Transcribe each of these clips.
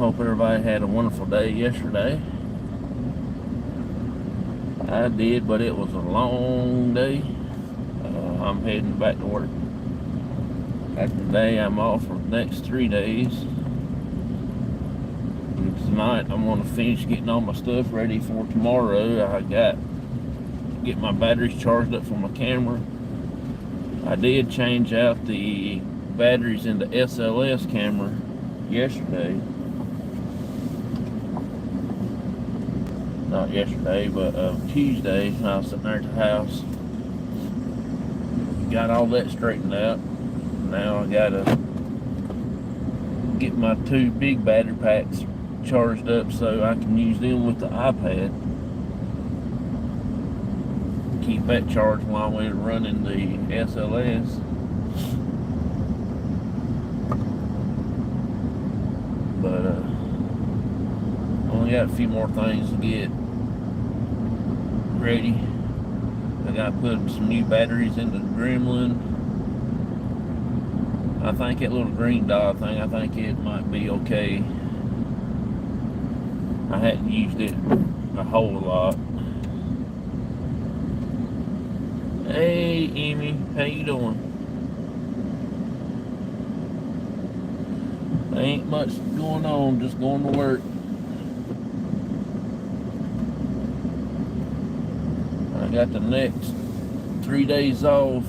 hope everybody had a wonderful day yesterday. I did, but it was a long day. I'm heading back to work. After today, I'm off for the next 3 days. And tonight, I'm going to finish getting all my stuff ready for tomorrow. I got to get my batteries charged up for my camera. I did change out the batteries in the SLS camera yesterday. Not yesterday, but Tuesday when I was sitting there at the house. Got all that straightened out. Now I gotta get my 2 big battery packs charged up so I can use them with the iPad. Keep that charged while we're running the SLS. But only got a few more things to get ready. I got to put some new batteries in the Gremlin. I think that little green dot thing, I think it might be okay. I hadn't used it a whole lot. Hey, Amy, how you doing? There ain't much going on, just going to work. I got the next 3 days off.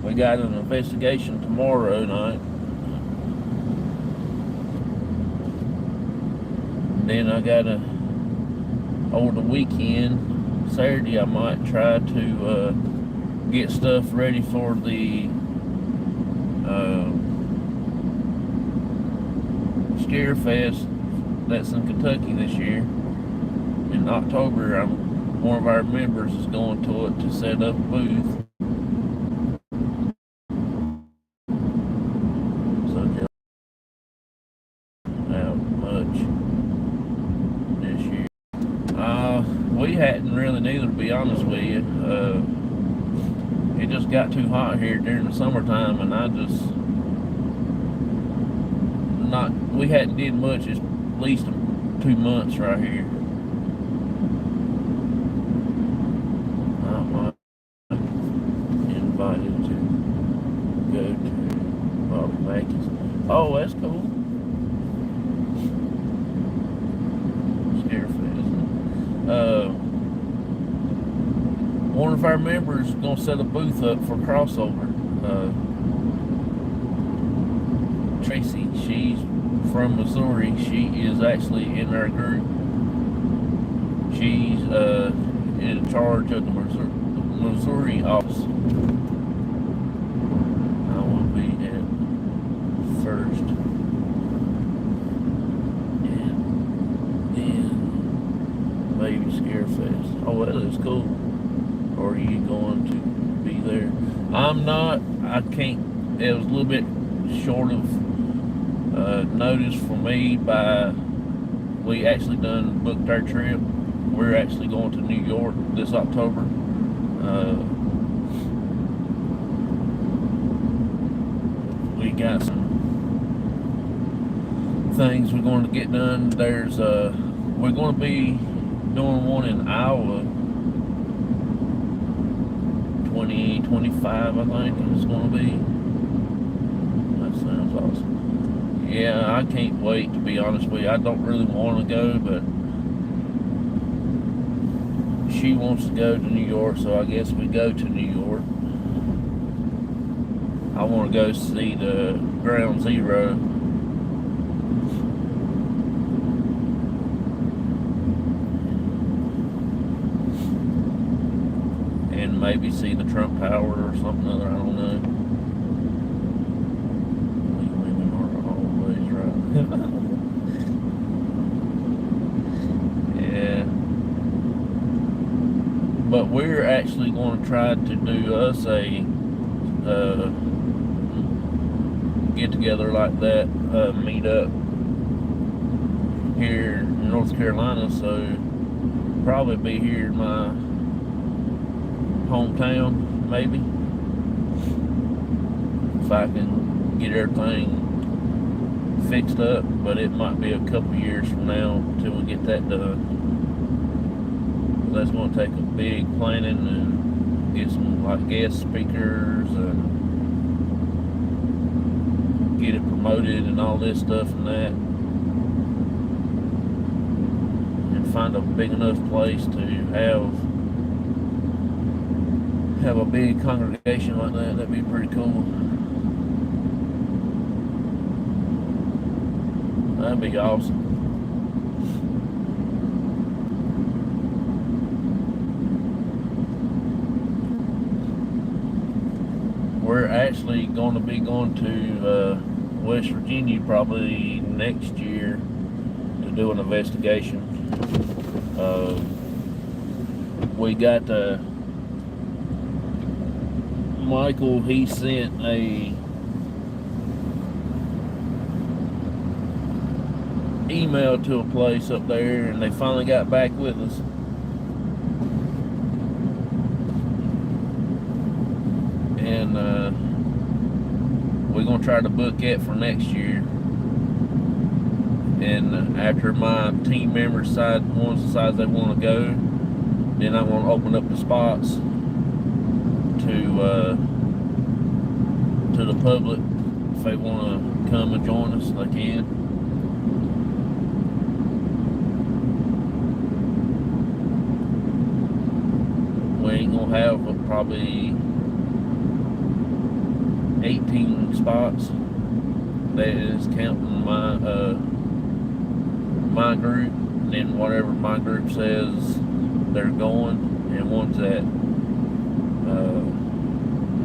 We got an investigation tomorrow night. And then I got over the weekend, Saturday, I might try to get stuff ready for the Scare Fest that's in Kentucky this year. In October, one of our members is going to it to set up a booth. So just not much this year. We hadn't really neither, to be honest with you. It just got too hot here during the summertime, and we hadn't did much at least 2 months right here. I'm invited to go to Bobby Mackey's. Oh, that's cool. Scarefest. One of our members is going to set a booth up for crossover. Tracy, she's from Missouri. She is actually in our group. She's in charge of the Missouri office. I will be at first. And then maybe Scarefest. Oh, that is cool. Or are you going to be there? I'm not. I can't. It was a little bit short of notice for me. We actually booked our trip. We're actually going to New York this October. We got some things we're going to get done. We're going to be doing one in Iowa. 2025, I think it's going to be. That sounds awesome. Yeah, I can't wait, to be honest with you. I don't really want to go, but she wants to go to New York, so I guess we go to New York. I want to go see the Ground Zero. And maybe see the Trump Tower or something other, I don't know. These women are always right. Yeah. But we're actually going to try to do us a get together like that, meet up here in North Carolina, so probably be here in my hometown, maybe, if I can get everything fixed up, but it might be a couple years from now until we get that done. That's going to take a big planning and get some like guest speakers and get it promoted and all this stuff and that, and find a big enough place to have a big congregation like that. That'd be pretty cool. That'd be awesome. We're actually going to be going to West Virginia probably next year to do an investigation. We got Michael, he sent a email to a place up there, and they finally got back with us. And we're going to try to book it for next year. And after my team members decides they want to go, then I want to open up the spots to the public. If they want to come and join us, they can. We ain't gonna have probably 18 spots. That is counting my group, and then whatever my group says they're going, and ones that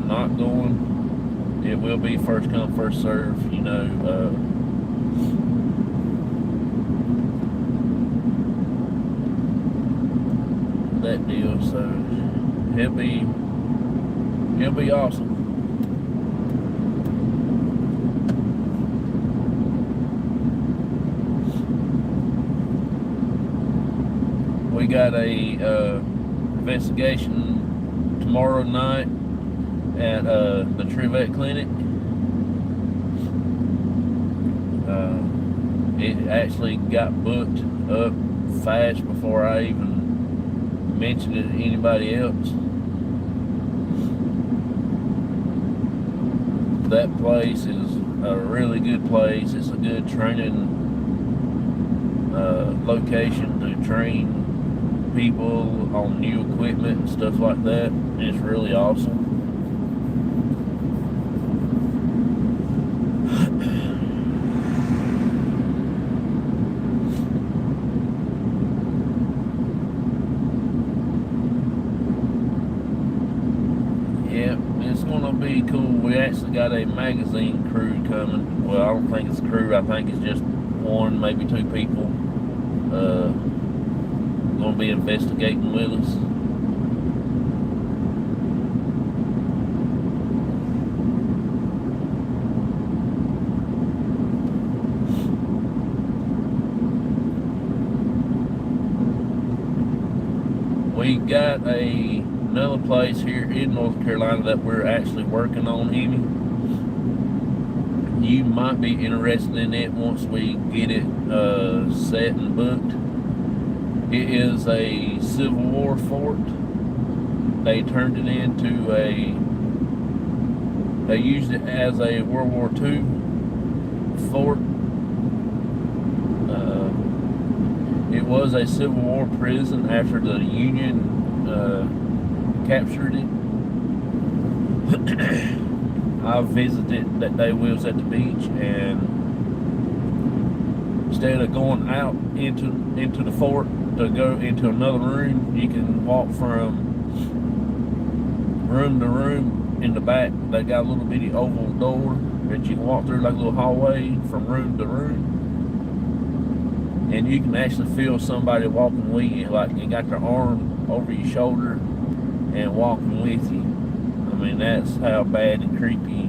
not going, it will be first come first serve, you know. That deal. So it'll be awesome. We got a investigation tomorrow night at the Trivette Clinic. It actually got booked up fast before I even mentioned it to anybody else. That place is a really good place. It's a good training location to train people on new equipment and stuff like that. It's really awesome. Yeah, it's gonna be cool. We actually got a magazine crew coming. Well, I don't think it's a crew. I think it's just one, maybe two people. Gonna be investigating with us. We got another place here in North Carolina that we're actually working on, Amy. You might be interested in it once we get it set and booked. It is a Civil War fort. They turned it into they used it as a World War II fort. It was a Civil War prison after the Union captured it. I visited that day we was at the beach, and instead of going out into the fort to go into another room, you can walk from room to room in the back. They got a little bitty oval door that you can walk through, like a little hallway from room to room, and you can actually feel somebody walking with you, like you got their arm over your shoulder and walking with you. I mean, that's how bad and creepy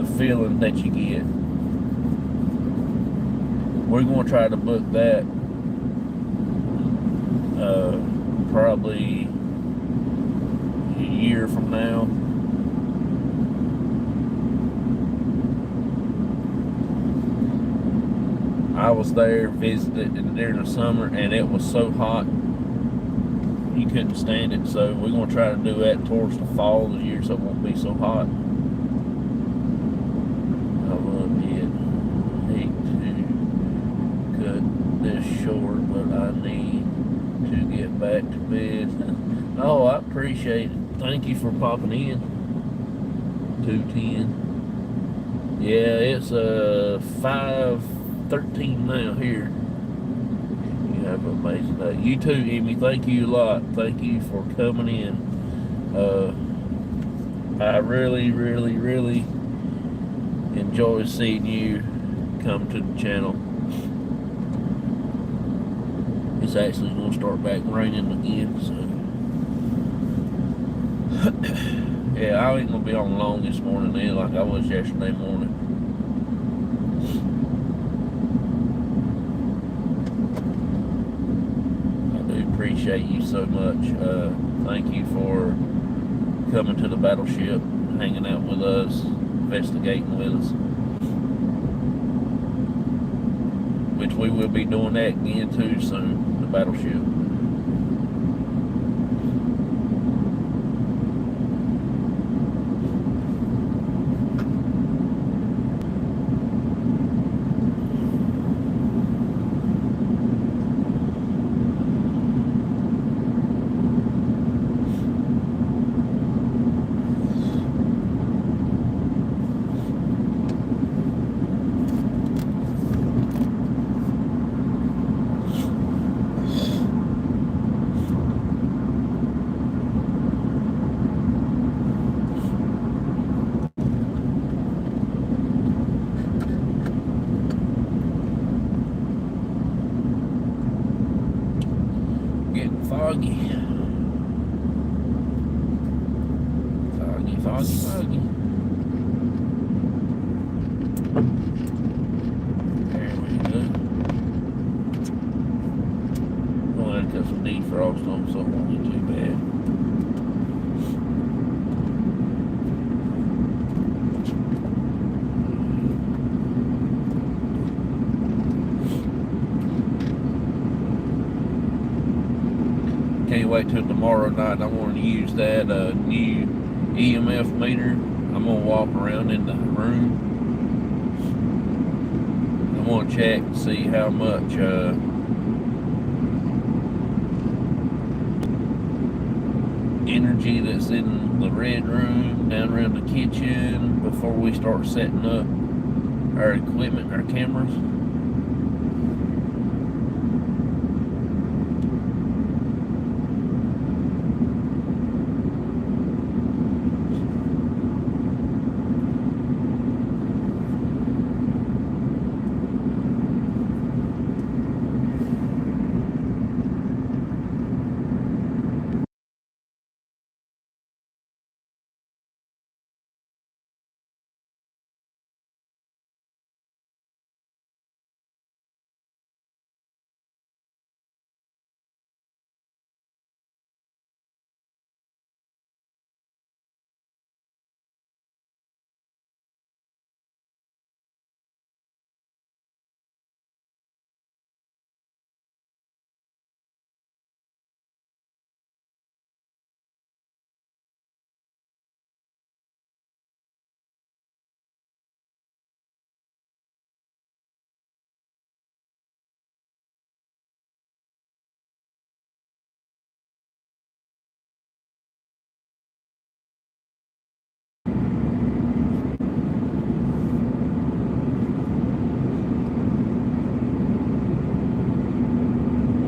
the feeling that you get. We're going to try to book that probably a year from now. I was there visiting during the summer, and it was so hot you couldn't stand it. So we're gonna try to do that towards the fall of the year, so it won't be so hot. I love it. Hate to cut this short, but I need to get back to bed. Oh, I appreciate it. Thank you for popping in. 210. Yeah, it's 5:13 now here. You have an amazing day. You too, Emmy. Thank you a lot. Thank you for coming in. I really, really, really enjoy seeing you come to the channel. It's actually going to start back raining again, so yeah, I ain't going to be on long this morning then like I was yesterday morning. I do appreciate you so much. Thank you for coming to the battleship, hanging out with us, investigating with us. Which we will be doing that again too soon, the battleship. Foggy. Foggy. There we go. We'll have to cut some defrost on so it won't get too bad. Can't wait till tomorrow night. I want to use that new EMF meter. I'm going to walk around in the room. I want to check and see how much energy that's in the red room, down around the kitchen, before we start setting up our equipment, our cameras.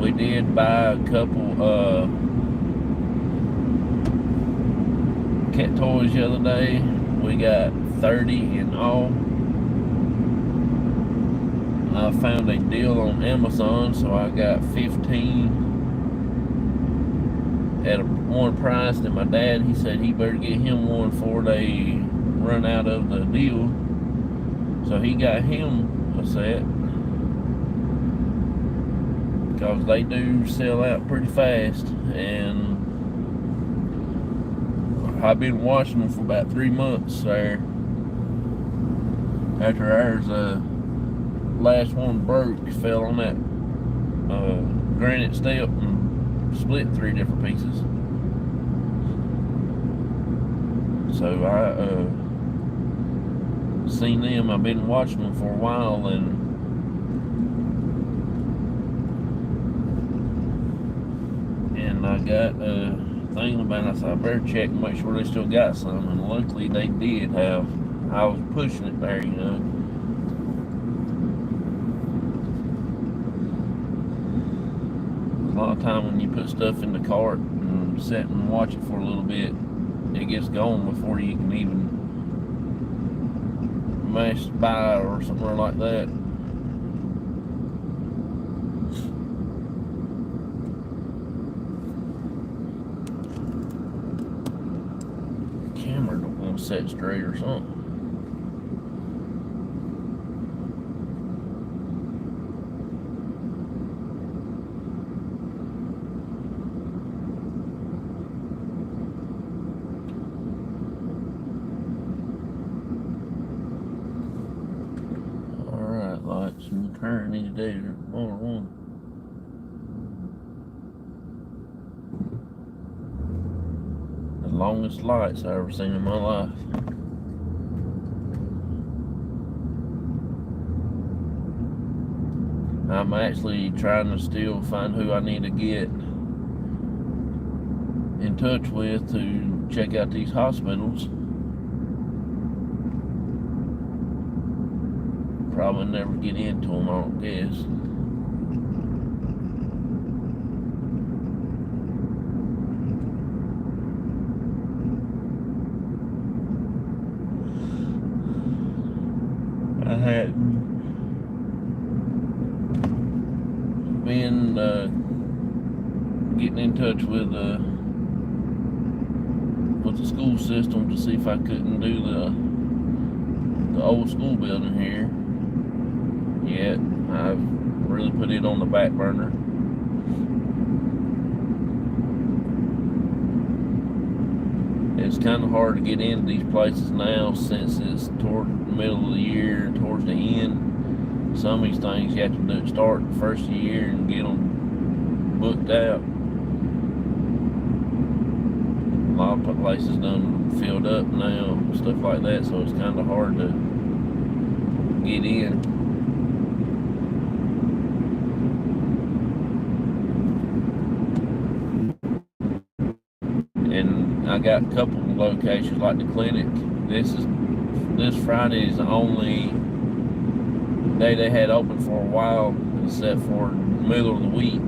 We did buy a couple cat toys the other day. We got 30 in all. I found a deal on Amazon, so I got 15 at one price. And my dad, he said he better get him one before they run out of the deal. So he got him a set, because they do sell out pretty fast. And I've been watching them for about 3 months there after ours last one broke, fell on that granite step and split 3 different pieces. So I seen them. I've been watching them for a while, and I got thinking about it. I said I better check and make sure they still got some, and luckily they did have. I was pushing it there, you know. A lot of time when you put stuff in the cart and sit and watch it for a little bit, it gets gone before you can even mash by or somewhere like that. Camera don't want to set straight or something. Lights and turn any day more on. The longest lights I've ever seen in my life. I'm actually trying to still find who I need to get in touch with to check out these hospitals. Probably never get into them, I don't guess. I had been getting in touch with the school system to see if I couldn't do the old school building here. Yet I've really put it on the back burner. It's kind of hard to get into these places now since it's toward the middle of the year, towards the end. Some of these things you have to start the first of the year and get them booked out. A lot of places done filled up now, stuff like that, so it's kind of hard to get in. I got a couple of locations like the clinic. This Friday is the only day they had open for a while, except for the middle of the week,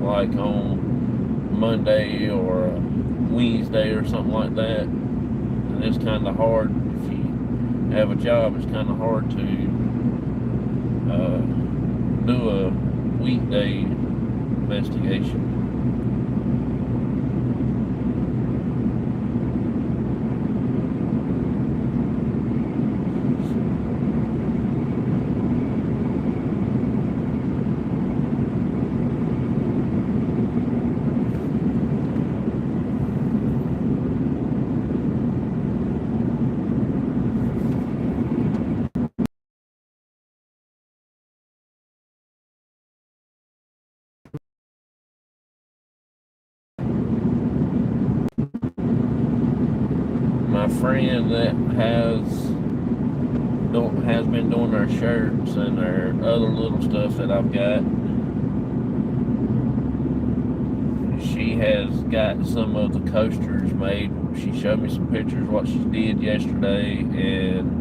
like on Monday or Wednesday or something like that. And it's kind of hard if you have a job. It's kind of hard to do a weekday investigation. My friend that has been doing their shirts and their other little stuff that I've got, she has got some of the coasters made. She showed me some pictures of what she did yesterday, and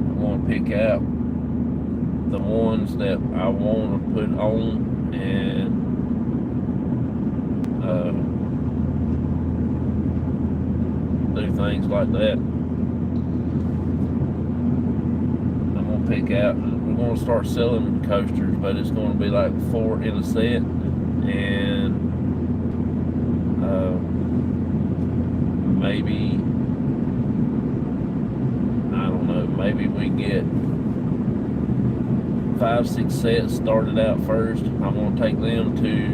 I want to pick out the ones that I want to put on and do things like that. I'm gonna pick out. We're gonna start selling coasters, but it's gonna be like 4 in a set, and maybe I don't know. Maybe we get 5, 6 sets started out first. I'm gonna take them to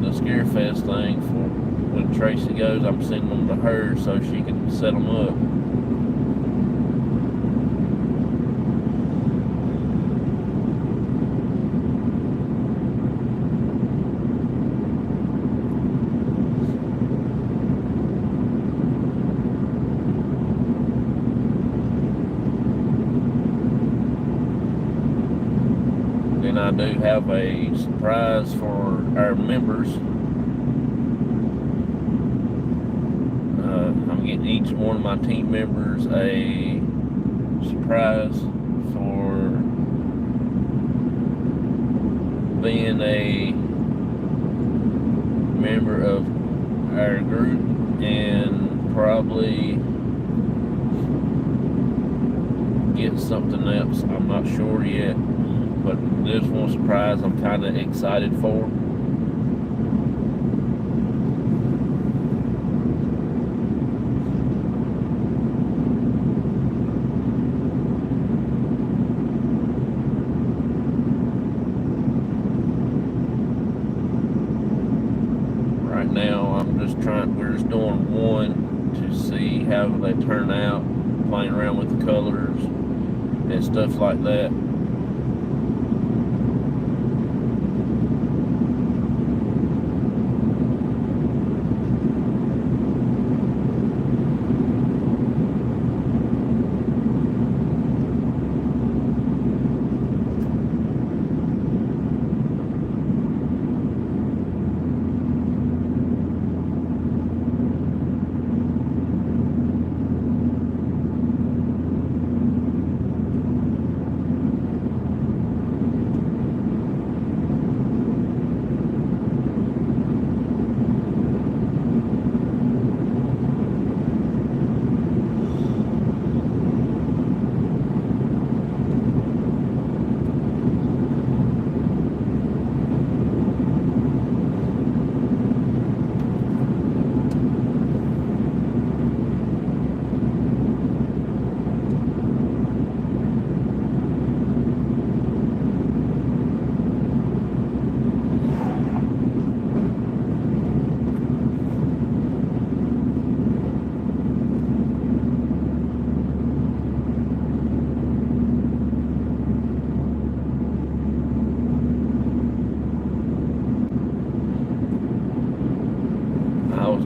the Scare Fest thing for. When Tracy goes, I'm sending them to her so she can set them up. I do have a surprise for our members. I'm getting each one of my team members a surprise for being a member of our group, and probably get something else. I'm not sure yet, but this one surprise I'm kind of excited for. Right now we're just doing one to see how they turn out, playing around with the colors and stuff like that.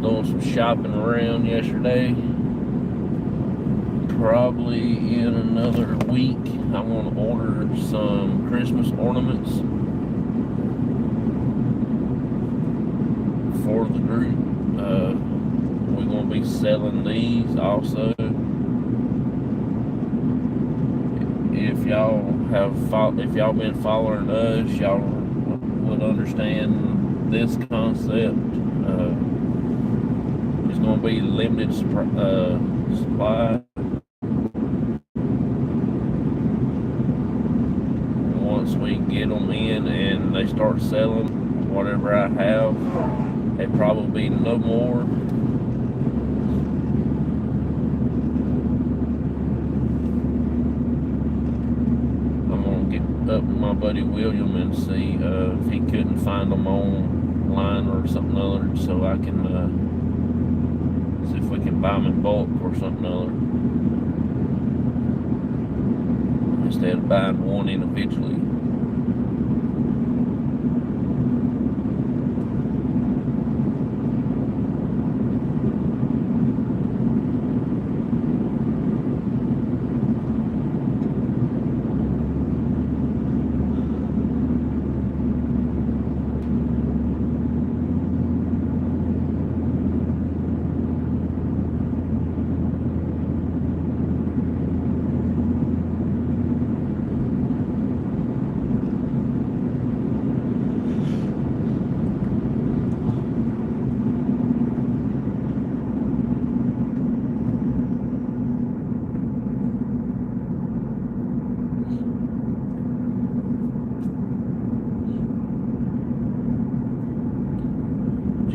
Doing some shopping around yesterday. Probably in another week I'm going to order some Christmas ornaments for the group. We're going to be selling these also. If y'all been following us, y'all would understand this concept. It's going to be limited supply. Once we get them in and they start selling whatever I have, they probably be no more. I'm going to get up with my buddy William and see if he couldn't find them online or something other, so I can see if we can buy them in bulk or something other, instead of buying one individually.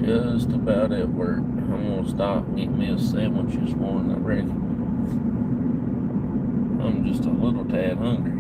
Just about at work. I'm gonna stop and get me a sandwich this morning, I reckon. I'm just a little tad hungry.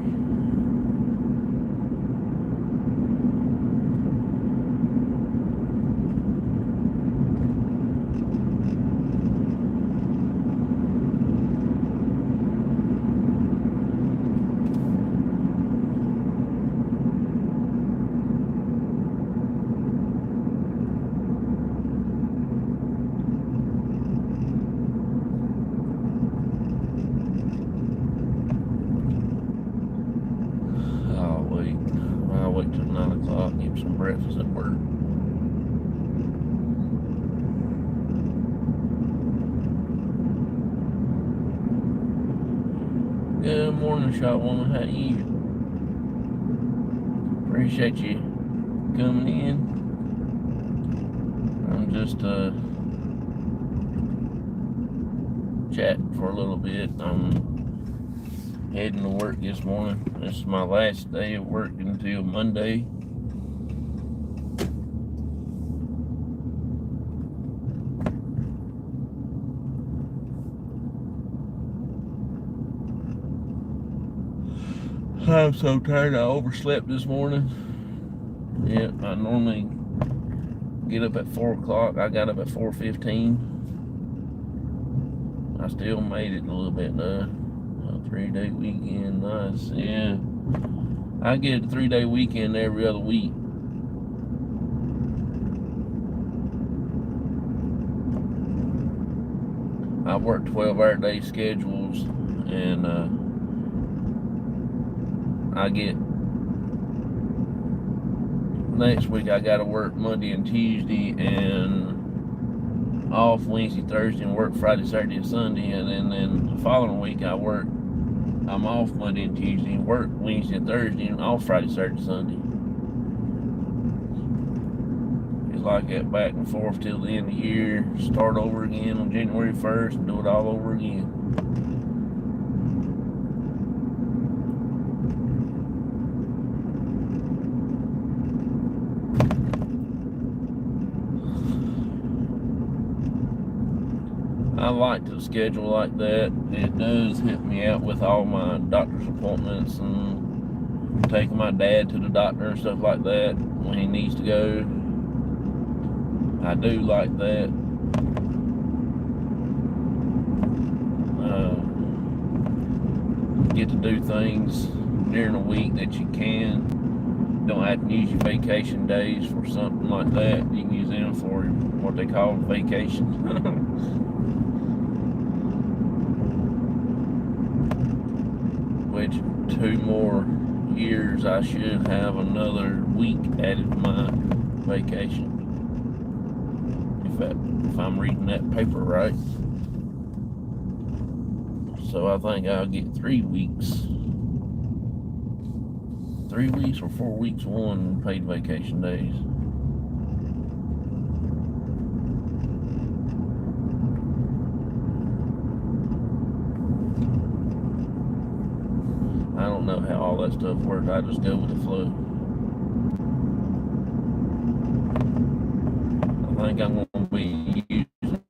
morning, shot woman. How you? Appreciate you coming in. I'm just chatting for a little bit. I'm heading to work this morning. This is my last day of work until Monday. I'm so tired. I overslept this morning. Yeah, I normally get up at 4 o'clock. I got up at 4:15. I still made it a little bit though. A 3-day weekend, nice. Yeah, I get a 3-day weekend every other week. I work 12-hour day schedules, and I get next week I gotta work Monday and Tuesday and off Wednesday, Thursday, and work Friday, Saturday, and Sunday, and then the following week I'm off Monday and Tuesday, and work Wednesday and Thursday, and off Friday, Saturday, Sunday. It's like that back and forth till the end of the year. Start over again on January 1st and do it all over again. I like to schedule like that. It does help me out with all my doctor's appointments and taking my dad to the doctor and stuff like that when he needs to go. I do like that. Get to do things during the week that you can. Don't have to use your vacation days for something like that. You can use them for what they call vacation. Which 2 more years I should have another week added to my vacation. If I'm reading that paper right. So I think I'll get 3 weeks. 3 weeks or 4 weeks, one paid vacation days. I don't know how all that stuff works. I just go with the flow. I think I'm going to be using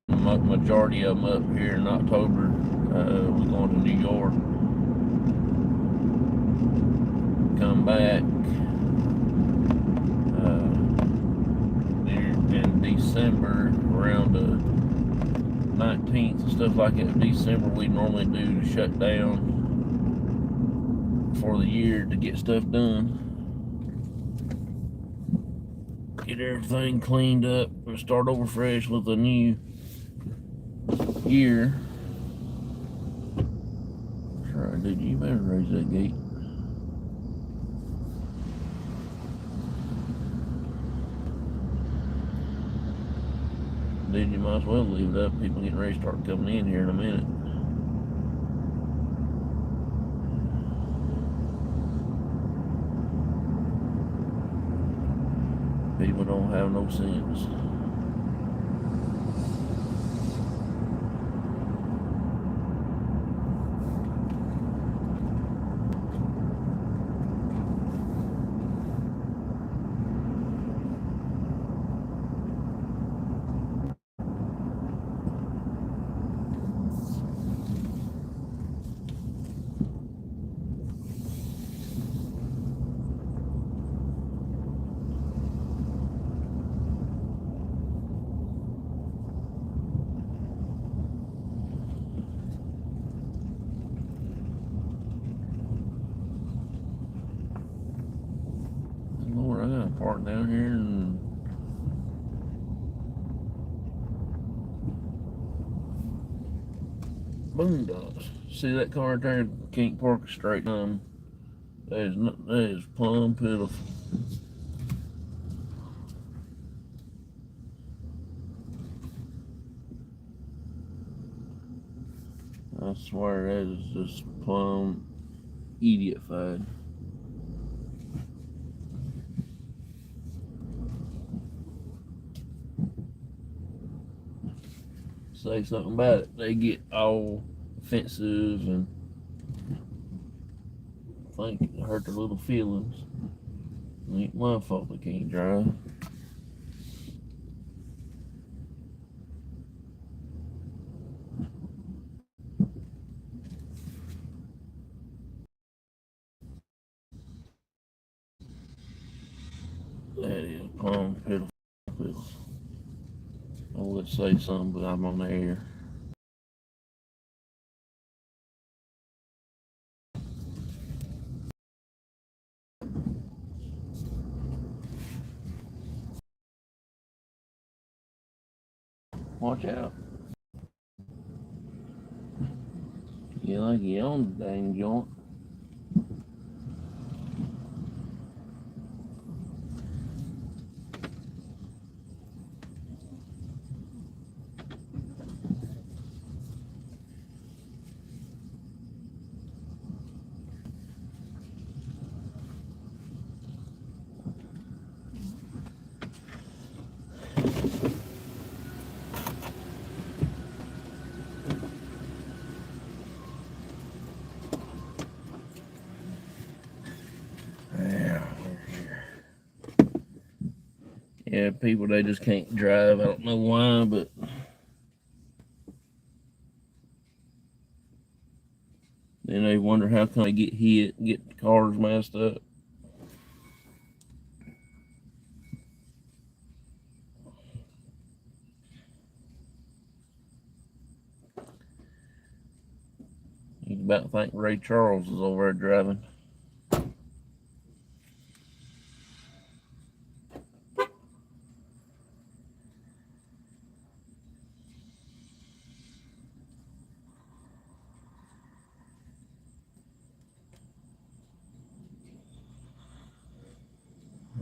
the majority of them up here in October. We're going to New York. Come back in December, around the 19th and stuff like that. In December, we normally do to shut down for the year to get stuff done, get everything cleaned up, and start over fresh with a new year. Sorry, dude, you better raise that gate. Dude, you might as well leave it up. People getting ready to start coming in here in a minute. People don't have no sense. Lord, I gotta park down here and boondocks. See that car right there? Can't park straight on. That is plumb pitiful. I swear that is just plumb idiot-fied. Say something about it, they get all offensive and think it hurt their little feelings. It ain't my fault they can't drive. That is plumb pitiful. I would say something, but I'm on the air. Watch out. You like you own the dang joint. Yeah, people, they just can't drive. I don't know why, but then they wonder how come they get hit, get cars messed up. You about think Ray Charles is over there driving.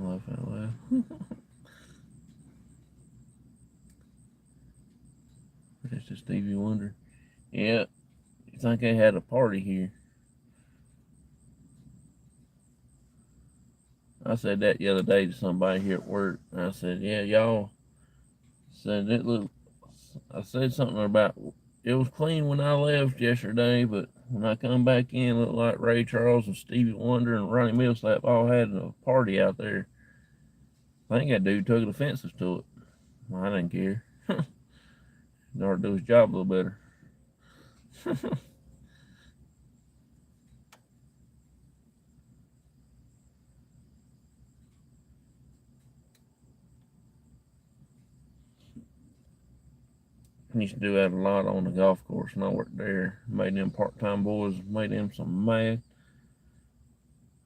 Laugh out loud. That's just Stevie Wonder. Yeah, you think they had a party here? I said that the other day to somebody here at work. I said, yeah, y'all said it looked. I said something about it was clean when I left yesterday, but when I come back in, it looked like Ray Charles and Stevie Wonder and Ronnie Millsap all had a party out there. I think that dude took offensive to it. Well, I didn't care. He ought to do his job a little better. I used to do that a lot on the golf course when I worked there. Made them part-time boys, made them some mad.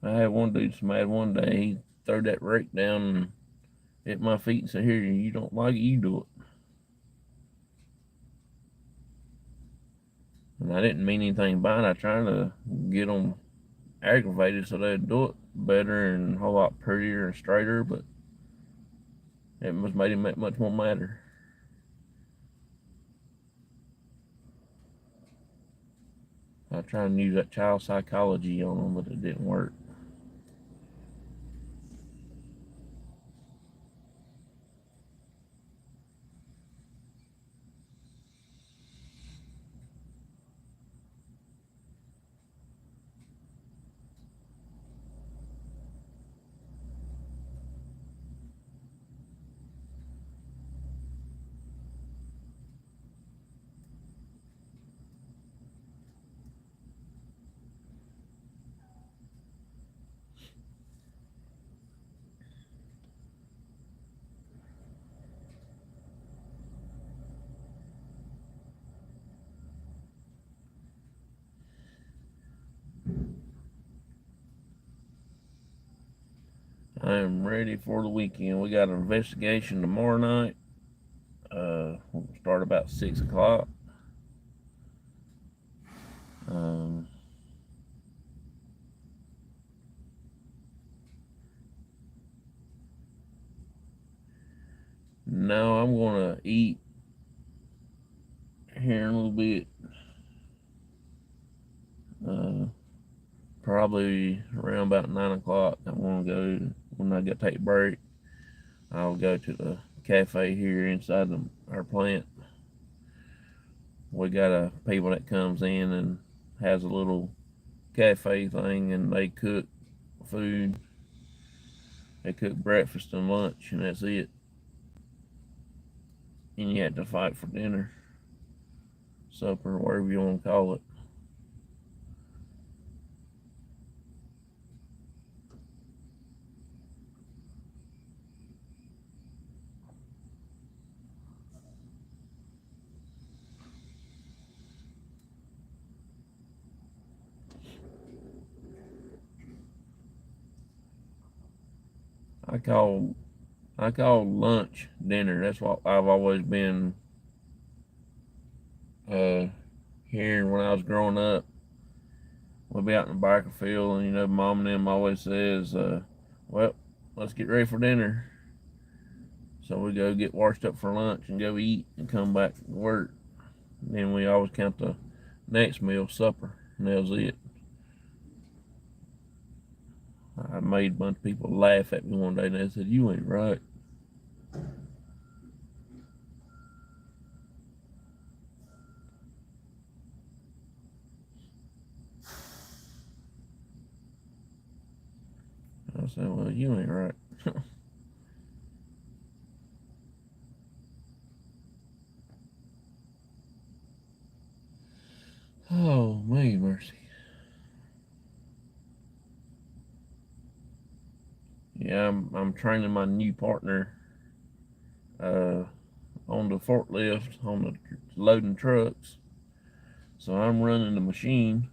I had one dude so mad one day, he threw that rake down and hit my feet and said, here, you don't like it, you do it. And I didn't mean anything by it. I tried to get them aggravated so they'd do it better and a whole lot prettier and straighter, but it must made him much more madder. I tried to use that child psychology on them, but it didn't work. I am ready for the weekend. We got an investigation tomorrow night. We'll start about 6 o'clock. Um, no, I'm going to eat here in a little bit. probably around about 9 o'clock. I want to go, when I get to take a break, I'll go to the cafe here inside our plant. We got a people that comes in and has a little cafe thing, and they cook food. They cook breakfast and lunch, and that's it. And you have to fight for dinner, supper, whatever you want to call it. I call I call lunch dinner. That's what I've always been hearing when I was growing up. We'll be out in the biker field, and Mom and them always says, "Well, let's get ready for dinner." So we go get washed up for lunch and go eat and come back to work. And then we always count the next meal, supper, and that was it. I made a bunch of people laugh at me one day, and they said, "You ain't right." I said, "Well, you ain't right." Oh, me mercy. Yeah, I'm training my new partner uh, on the forklift, on the loading trucks. So I'm running the machine.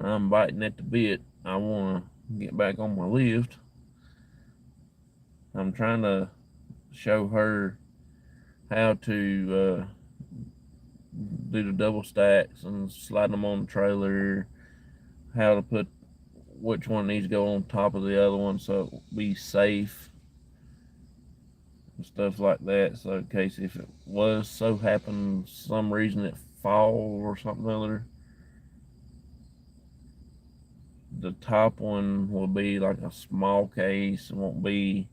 I'm biting at the bit. I want to get back on my lift. I'm trying to show her how to do the double stacks and slide them on the trailer, how to put which one needs to go on top of the other one so it'll be safe and stuff like that. So in case if it was so happen some reason it fall or something other, the top one will be like a small case. It won't be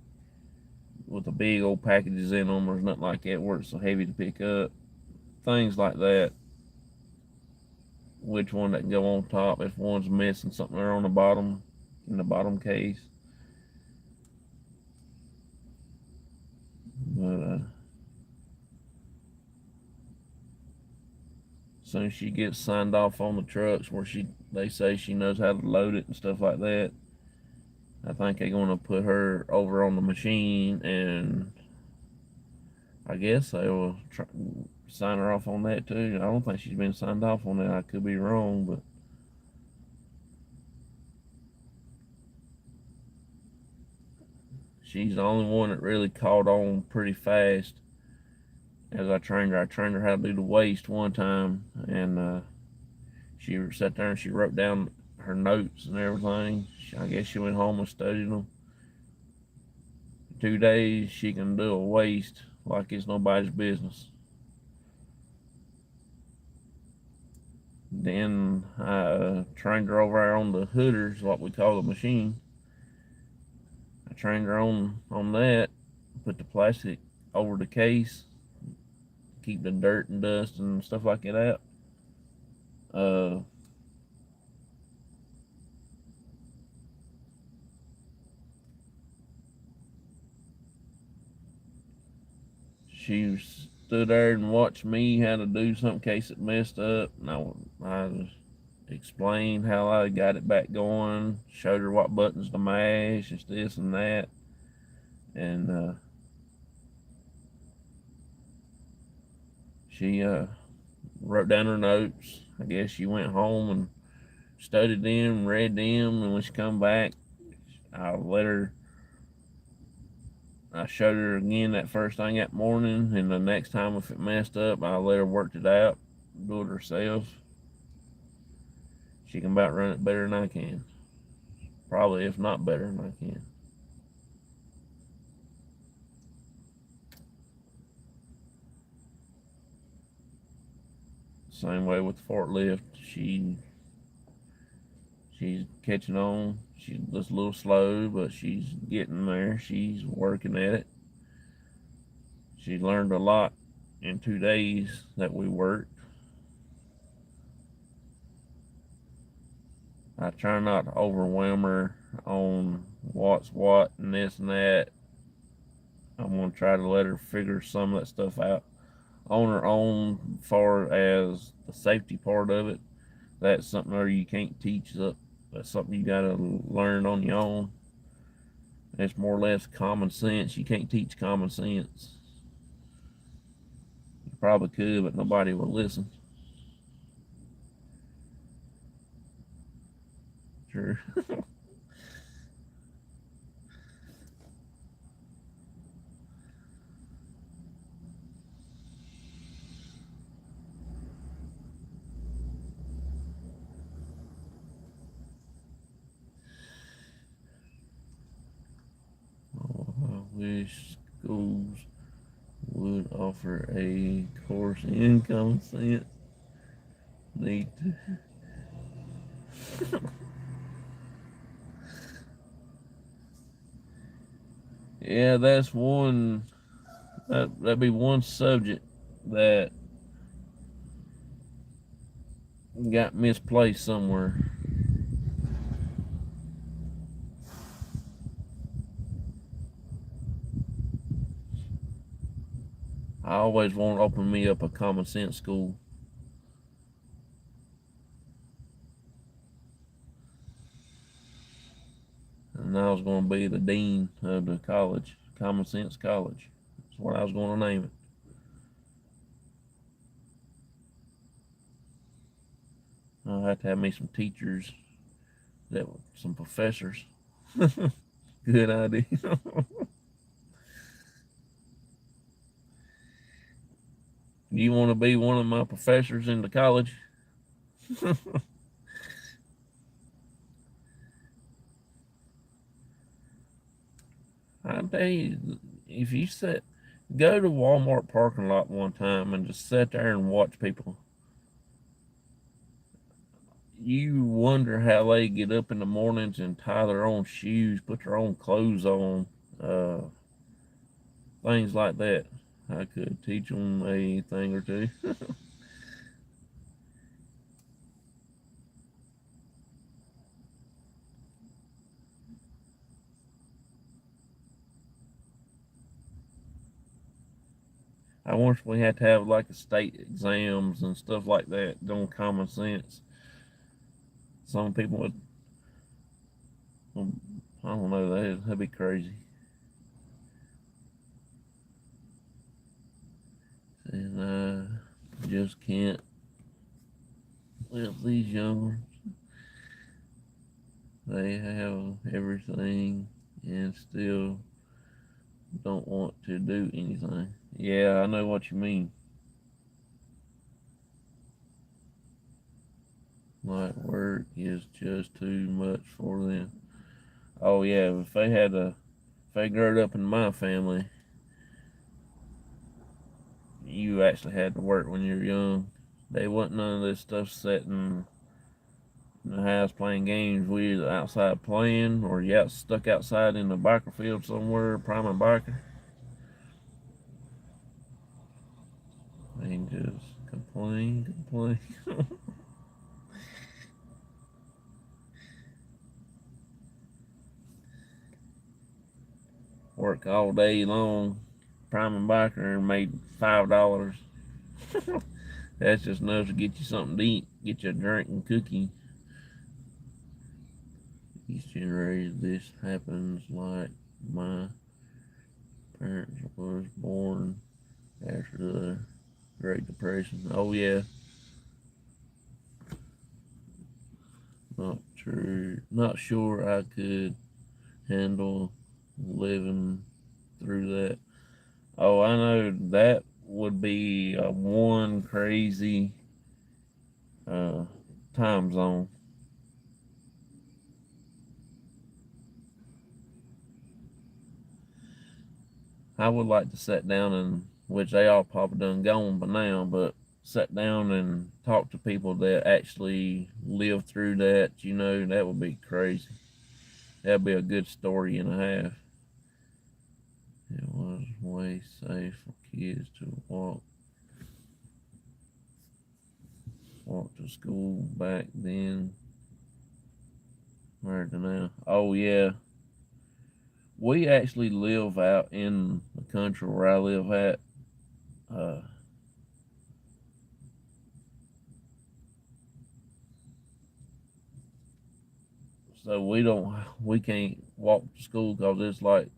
with the big old packages in them or nothing like that where it's so heavy to pick up. Things like that. Which one that can go on top if one's missing something there on the bottom, in the bottom case. But as soon as she gets signed off on the trucks where they say she knows how to load it and stuff like that, I think they're going to put her over on the machine, and I guess they will sign her off on that too. I don't think she's been signed off on that. I could be wrong, but she's the only one that really caught on pretty fast. As I trained her how to do the waist one time, and she sat there and she wrote down her notes and everything. I guess she went home and studied them. 2 days she can do a waist like it's nobody's business. Then I trained her over there on the hooders, what we call the machine. I trained her on that, put the plastic over the case, keep the dirt and dust and stuff like that out. She stood there and watched me how to do something in case it messed up, and I explained how I got it back going, showed her what buttons to mash, and this and that, and she wrote down her notes. I guess she went home and studied them, read them, and when she come back, I showed her again that first thing that morning, and the next time if it messed up, I let her work it out, do it herself. She can about run it better than I can. Probably, if not better than I can. Same way with the forklift. She's catching on. She's just a little slow, but she's getting there. She's working at it. She learned a lot in 2 days that we worked. I try not to overwhelm her on what's what and this and that. I'm going to try to let her figure some of that stuff out on her own, as far as the safety part of it. That's something that you can't teach. That's something you got to learn on your own. It's more or less common sense. You can't teach common sense. You probably could, but nobody will listen. Sure. Oh, I wish schools would offer a course in common sense. Need to. Yeah, that's one. That'd be one subject that got misplaced somewhere. I always want to open me up a common sense school. And I was going to be the dean of the college, Common Sense College. That's what I was going to name it. I'll have to have me some teachers, some professors. Good idea. Do you want to be one of my professors in the college? I tell you, if you go to Walmart parking lot one time and just sit there and watch people, you wonder how they get up in the mornings and tie their own shoes, put their own clothes on, uh, things like that. I could teach them a thing or two. I wish we had to have like a state exams and stuff like that doing common sense. Some people would, I don't know, that'd be crazy. And I just can't with these young ones. They have everything and still don't want to do anything. Yeah, I know what you mean. Like work is just too much for them. Oh yeah, if they grew up in my family, you actually had to work when you were young. They wasn't none of this stuff sitting in the house playing games. We was outside playing, or you stuck outside in the biker field somewhere, priming biker. And just complain. Work all day long, priming biker, and made $5. That's just enough to get you something to eat, get you a drink and cookie. Each generation, this happens like my parents was born after the Great Depression. Oh yeah, not true. Not sure I could handle living through that. Oh, I know that would be a one crazy uh, time zone. I would like to sit down and, which they all probably done gone by now, but sat down and talked to people that actually lived through that, that would be crazy. That'd be a good story and a half. It was way safe for kids to walk to school back then. Where to now? Oh yeah, we actually live out in the country where I live at. Uh, so we can't walk to school because it's like,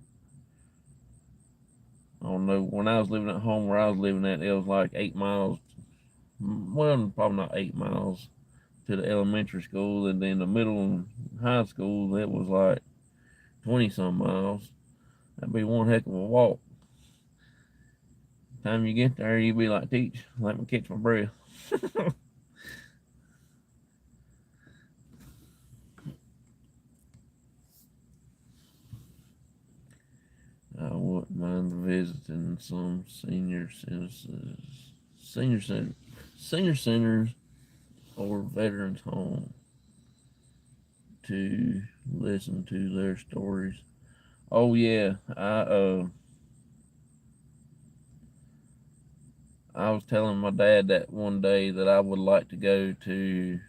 I don't know. When I was living at home where I was living at, it was like 8 miles. Well, probably not 8 miles to the elementary school, and then the middle and high school, it was like 20 some miles. That'd be one heck of a walk. Time you get there, you'd be like, teach, let me catch my breath. I wouldn't mind visiting some senior center, senior centers, or veterans' home to listen to their stories. Oh yeah, I was telling my dad that one day that I would like to go to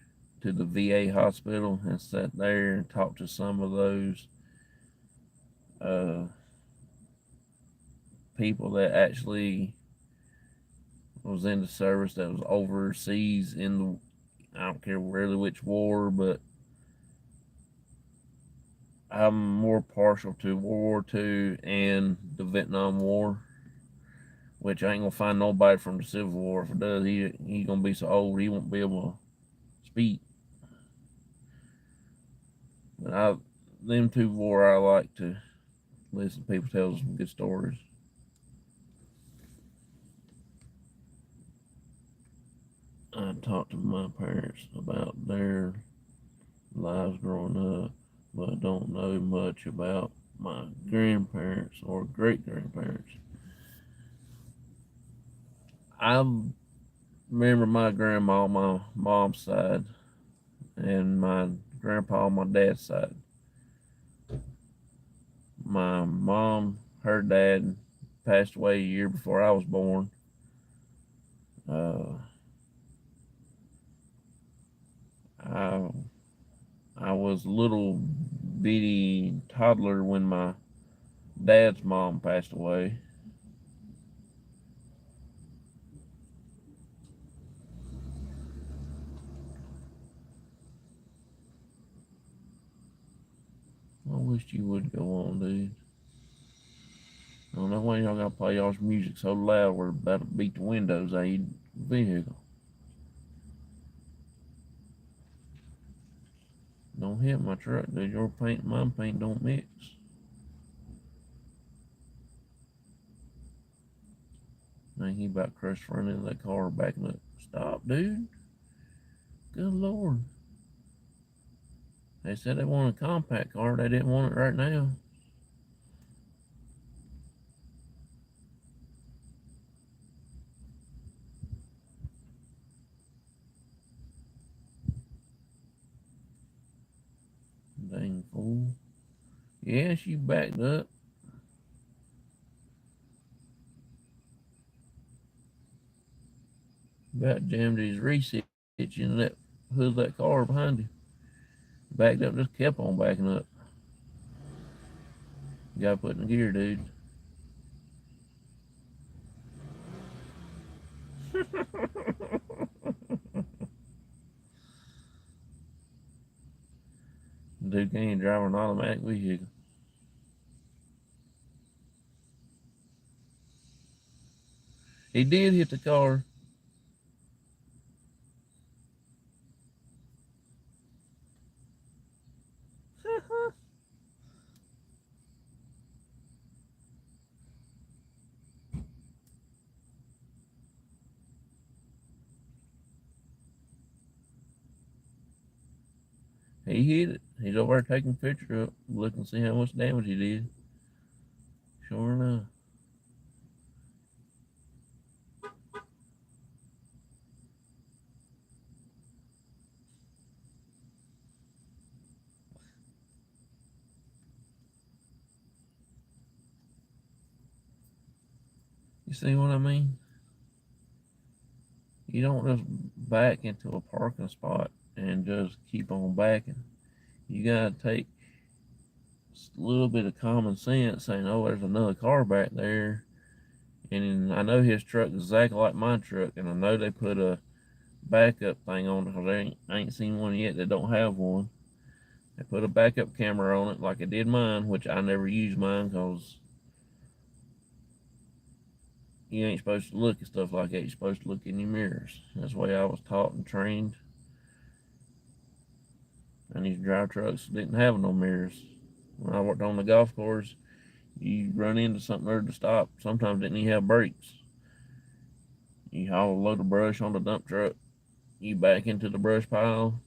the VA hospital and sit there and talk to some of those uh, people that actually was in the service, that was overseas in the, I don't care really which war, but I'm more partial to World War II and the Vietnam War, which I ain't gonna find nobody from the Civil War. If it does, he gonna be so old he won't be able to speak. But them two war, I like to listen to people tell some good stories. I talked to my parents about their lives growing up, but I don't know much about my grandparents or great grandparents. I remember my grandma on my mom's side and my grandpa on my dad's side. My mom, her dad passed away a year before I was born. Uh, I I was a little bitty toddler when my dad's mom passed away. I wish you would go on, dude. I don't know why y'all gotta play y'all's music so loud we're about to beat the windows out of your vehicle. Don't hit my truck, dude. Your paint and my paint don't mix. Man, he about crushed front end of that car backing up. Stop, dude. Good lord. They said they wanted a compact car. They didn't want it right now. Dang fool. Yeah, she backed up. About jammed his reset in that hood of that car behind him. Backed up, just kept on backing up. Got put in gear, dude. Dude can't drive an automatic vehicle. He did hit the car. He hit it. He's over there taking a picture up, looking to see how much damage he did. Sure enough. You see what I mean? You don't just back into a parking spot and just keep on backing. You gotta take a little bit of common sense, saying, "Oh, there's another car back there," and I know his truck is exactly like my truck, and I know they put a backup thing on it because I ain't seen one yet that don't have one. They put a backup camera on it like I did mine, which I never use mine because you ain't supposed to look at stuff like that. You're supposed to look in your mirrors. That's the way I was taught and trained. And these dry trucks didn't have no mirrors. When I worked on the golf course, you run into something there to stop. Sometimes didn't even have brakes. You haul a load of brush on the dump truck. You back into the brush pile.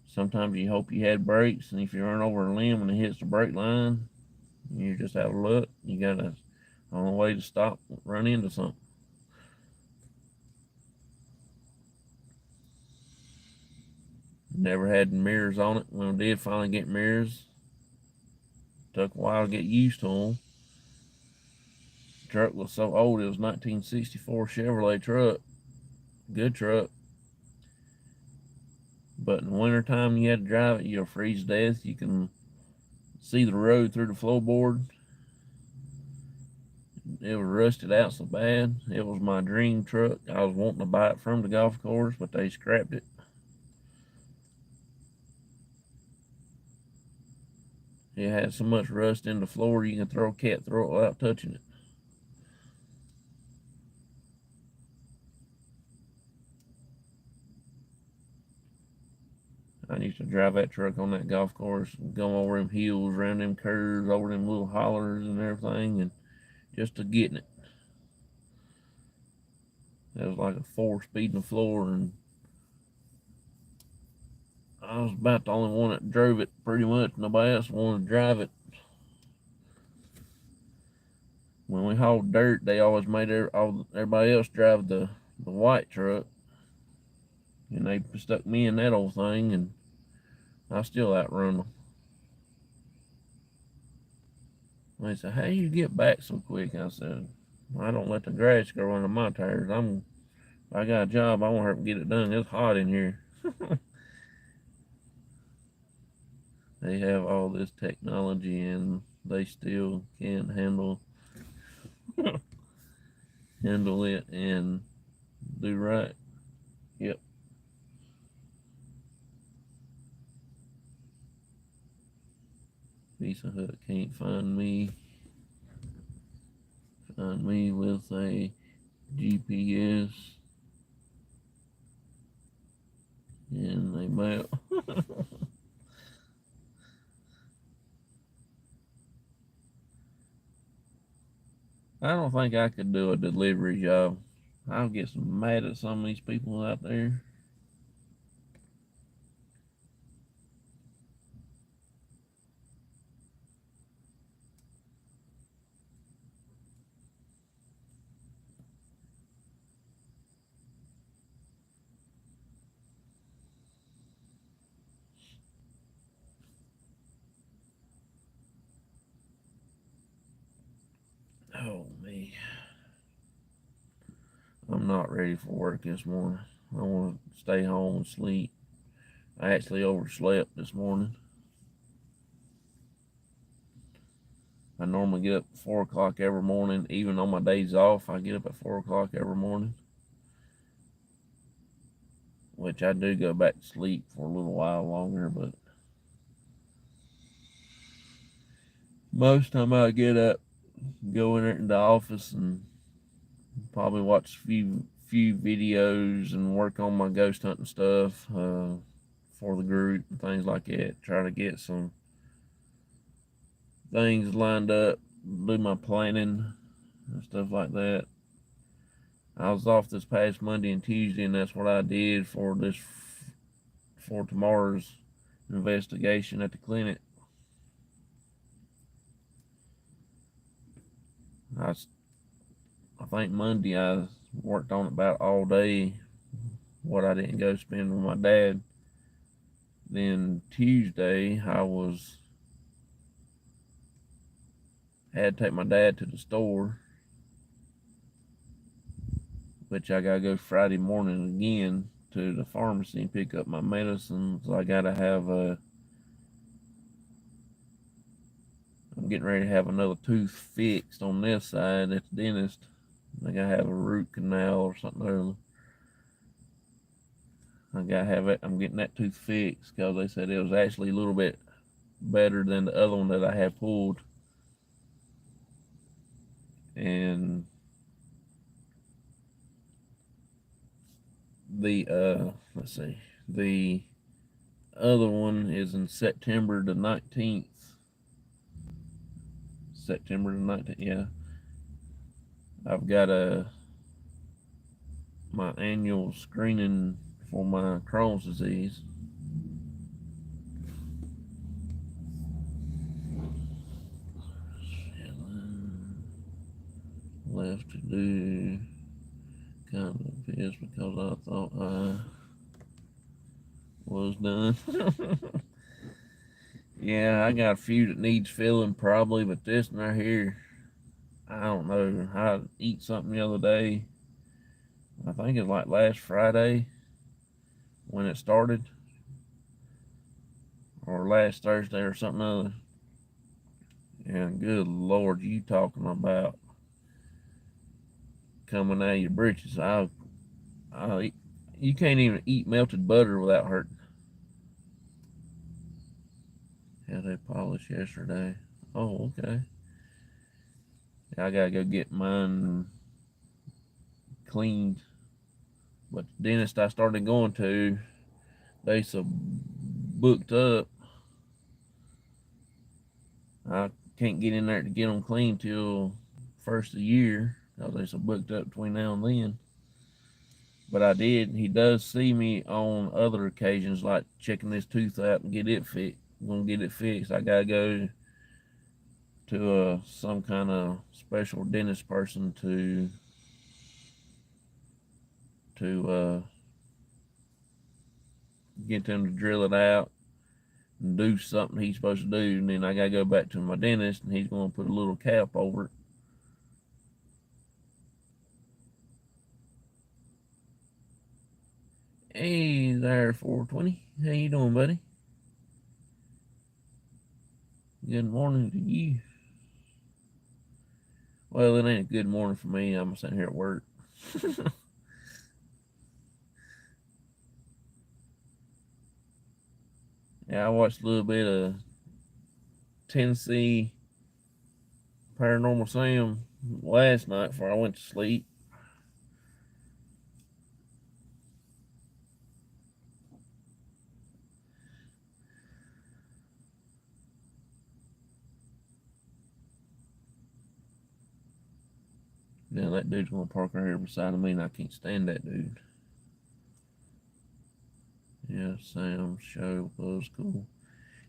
Sometimes you hope you had brakes, and if you run over a limb and it hits the brake line, you're just out of luck. You gotta on the way to stop, run into something. Never had mirrors on it. When we did finally get mirrors, took a while to get used to them. The truck was so old, it was 1964 Chevrolet truck. Good truck. But in the wintertime, you had to drive it, you'll freeze to death. You can see the road through the floorboard. It was rusted out so bad. It was my dream truck. I was wanting to buy it from the golf course, but they scrapped it. It had so much rust in the floor, you can throw a cat through it without touching it. I used to drive that truck on that golf course, go over them hills, around them curves, over them little hollers and everything, and just to getting it. It was like a 4-speed in the floor, and I was about the only one that drove it pretty much. Nobody else wanted to drive it. When we hauled dirt, they always made everybody else drive the white truck, and they stuck me in that old thing, and I still outrun them. They said, "How you get back so quick?" I said, "I don't let the grass grow under my tires. I got a job. I want her to get it done. It's hot in here." They have all this technology and they still can't handle it and do right. Yep. Pizza Hut can't find me. Find me with a GPS and a map. I don't think I could do a delivery job. I'll get some mad at some of these people out there. Oh me. I'm not ready for work this morning. I want to stay home and sleep. I actually overslept this morning. I normally get up at 4 o'clock every morning. Even on my days off, I get up at 4 o'clock every morning. Which I do go back to sleep for a little while longer, but most time I get up, go in the office and probably watch a few videos and work on my ghost hunting stuff for the group and things like that. Try to get some things lined up, do my planning and stuff like that. I was off this past Monday and Tuesday, and that's what I did for tomorrow's investigation at the clinic. I think Monday I worked on it about all day. What I didn't go spend with my dad. Then Tuesday had to take my dad to the store which I gotta go Friday morning again to the pharmacy and pick up my medicines. I gotta have I'm getting ready to have another tooth fixed on this side at the dentist. I gotta have a root canal or something other. I gotta have it. I'm getting that tooth fixed because they said it was actually a little bit better than the other one that I had pulled. And the let's see, the other one is in September the 19th. September the 19th, yeah. I've got my annual screening for my Crohn's disease. Left to do kind of pissed because I thought I was done. Yeah, I got a few that needs filling probably, but this one right here, I don't know. I eat something the other day. I think it's like last Friday when it started, or last Thursday or something other. And good Lord, you talking about coming out of your britches. You can't even eat melted butter without hurting. Had a polish yesterday. Oh, okay. I gotta go get mine cleaned. But the dentist I started going to, they so booked up. I can't get in there to get them clean till first of the year because they so booked up between now and then. But I did. He does see me on other occasions, like checking this tooth out and get it fixed. I'm gonna get it fixed. I gotta go to some kind of special dentist person to get them to drill it out and do something he's supposed to do, and then I gotta go back to my dentist, and he's gonna put a little cap over it. Hey there, 420. How you doing, buddy? Good morning to you. Well, it ain't a good morning for me. I'm sitting here at work. Yeah, I watched a little bit of Tennessee Paranormal Sam last night before I went to sleep. Now that dude's gonna park right here beside of me, and I can't stand that dude. Yeah, Sam show was cool.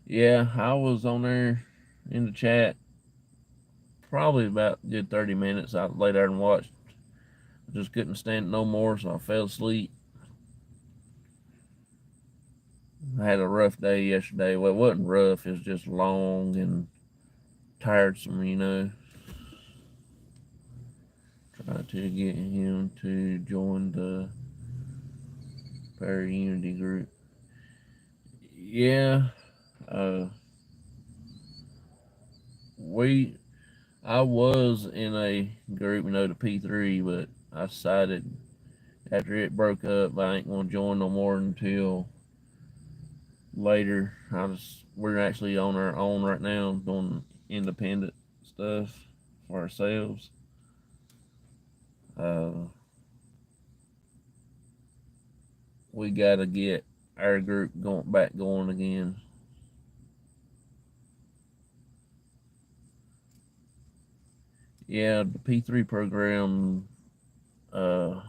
Yeah, I was on there in the chat probably about a good 30 minutes. I lay there and watched. I just couldn't stand it no more, so I fell asleep. I had a rough day yesterday. Well, it wasn't rough. It was just long and tiresome, you know. Try to get him to join the Prayer Unity group. Yeah, uh, I was in a group, you know, the P3, but I decided after it broke up, I ain't gonna join no more until later. We're actually on our own right now, doing independent stuff for ourselves. We gotta get our group going again. Yeah, the P3 program. I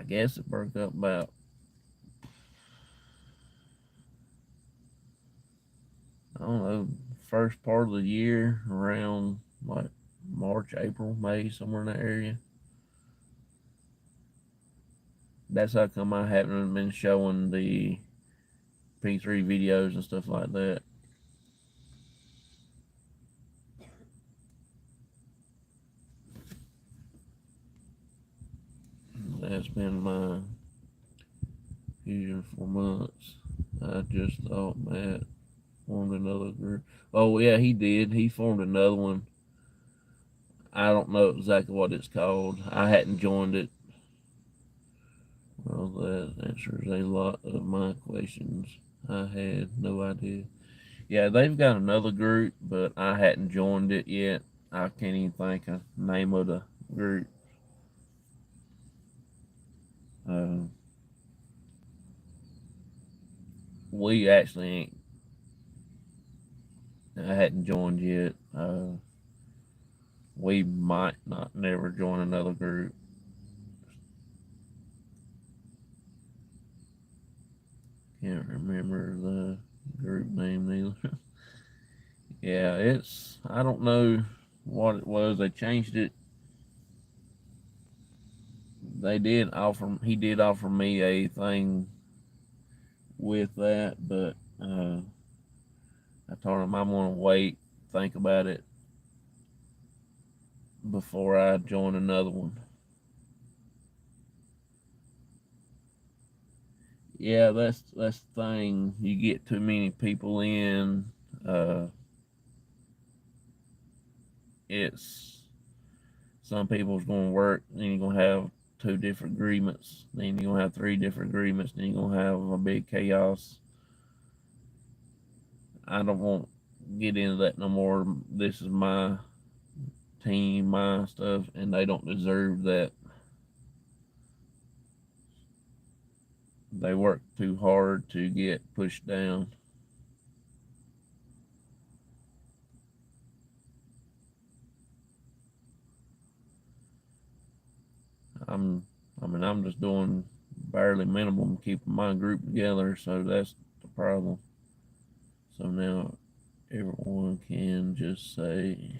guess it broke up about I don't know, first part of the year around like March, April, May, somewhere in that area. That's how come I haven't been showing the P3 videos and stuff like that. That's been my fusion for months. I just thought Matt formed another group. Oh yeah, he did. He formed another one. I don't know exactly what it's called. I hadn't joined it. Well, that answers a lot of my questions. I had no idea. Yeah, they've got another group, but I hadn't joined it yet. I can't even think of the name of the group. Uh, we actually ain't. I hadn't joined yet. We might not never join another group. Can't remember the group name either. Yeah, it's. I don't know what it was. They changed it. They did offer. He did offer me a thing with that, but I told him I'm gonna wait, think about it before I join another one. Yeah, that's the thing. You get too many people in, uh, it's some people's gonna work, then you're gonna have two different agreements, then you're gonna have three different agreements, then you're gonna have a big chaos. I don't want to get into that no more. This is my team, my stuff, and they don't deserve that. They work too hard to get pushed down. I'm, I'm just doing barely minimum, keeping my group together, so that's the problem. So now everyone can just say,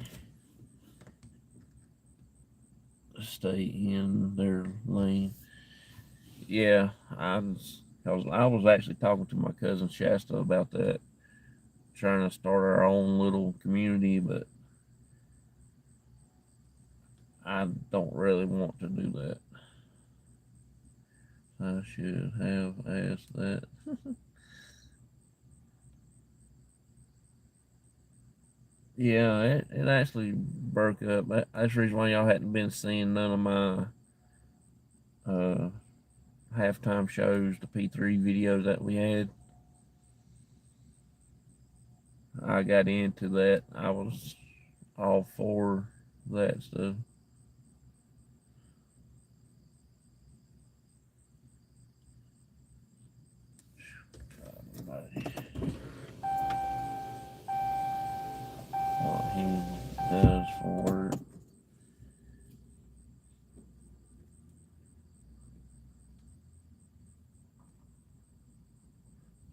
stay in their lane. Yeah, I was actually talking to my cousin Shasta about that, trying to start our own little community, but I don't really want to do that. I should have asked that. Yeah, it actually broke up. That's the reason why y'all hadn't been seeing none of my uh, halftime shows, the P3 videos that we had. I got into that. I was all for that stuff. What he does for work.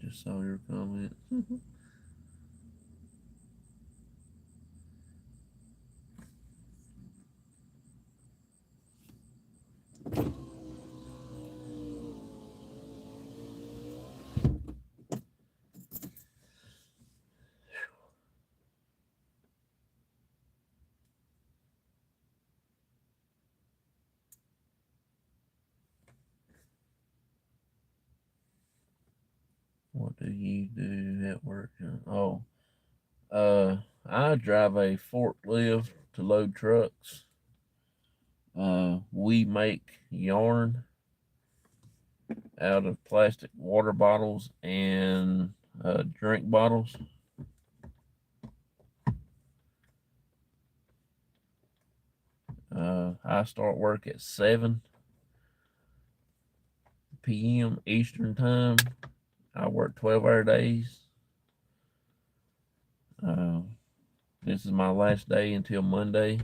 Just saw your comment. What do you do at work? Oh, I drive a forklift to load trucks. We make yarn out of plastic water bottles and drink bottles. I start work at 7 p.m. Eastern time. I work 12-hour days. Uh, this is my last day until Monday.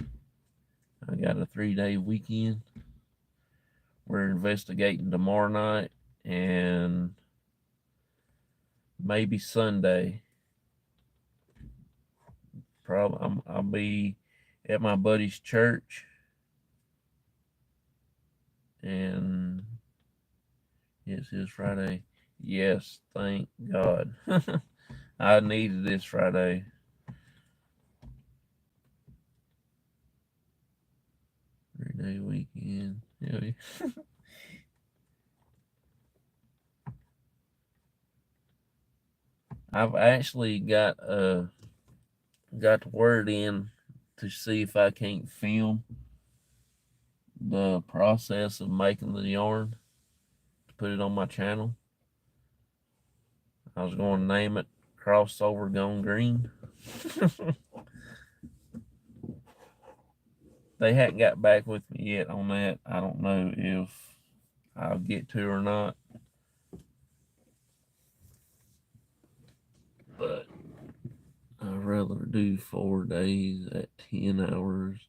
I got a 3-day weekend. We're investigating tomorrow night and maybe Sunday. Probably I'll be at my buddy's church, and it's his Friday. Yes, thank God. I needed this Friday. 3-day weekend. Yeah. I've actually got the word in to see if I can't film the process of making the yarn to put it on my channel. I was going to name it Crossover Gone Green. They hadn't got back with me yet on that. I don't know if I'll get to or not. But I'd rather do 4 days at 10 hours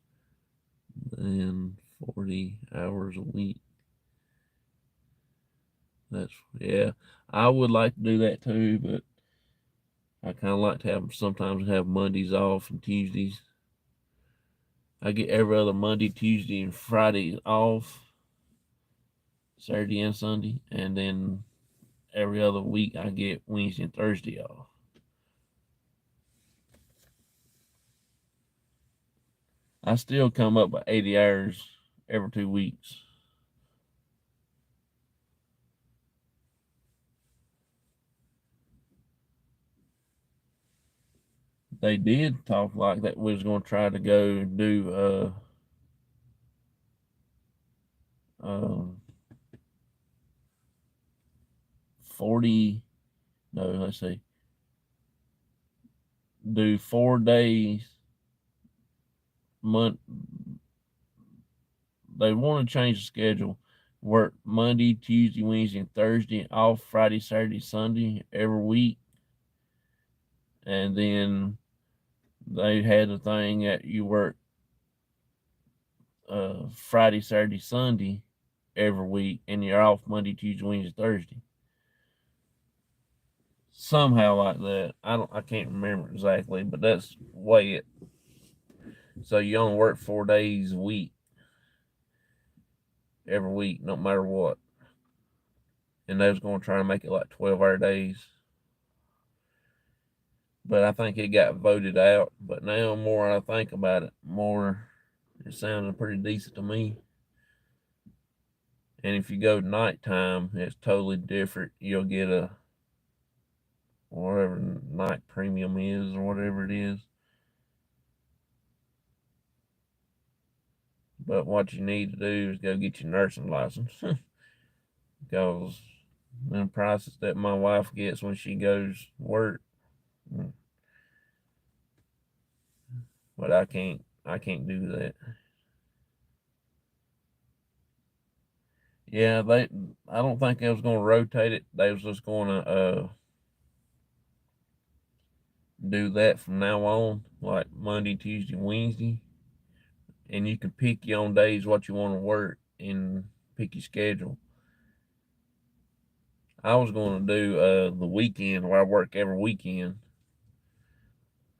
than 40 hours a week. That's, yeah, I would like to do that too, but I kind of like to sometimes have Mondays off and Tuesdays. I get every other Monday, Tuesday, and Friday off, Saturday and Sunday, and then every other week I get Wednesday and Thursday off. I still come up with 80 hours every 2 weeks. They did talk like that we was going to try to go do um 40, no, let's see, do 4 days month. They want to change the schedule, work Monday, Tuesday, Wednesday, and Thursday, off Friday, Saturday, Sunday every week. And then they had a thing that you work Friday, Saturday, Sunday every week, and you're off Monday, Tuesday, Wednesday, Thursday. Somehow like that. I can't remember exactly, but that's the way it. So you only work 4 days a week every week, no matter what. And they was going to try to make it like 12-hour days. But I think it got voted out. But now, more I think about it, more it sounded pretty decent to me. And if you go nighttime, it's totally different. You'll get a whatever night premium is or whatever it is. But what you need to do is go get your nursing license. Because the prices that my wife gets when she goes to work, but I can't do that. Yeah, I don't think they was gonna rotate it. They was just gonna do that from now on, like Monday, Tuesday, Wednesday, and you can pick your own days what you want to work and pick your schedule. I was gonna do the weekend where I work every weekend,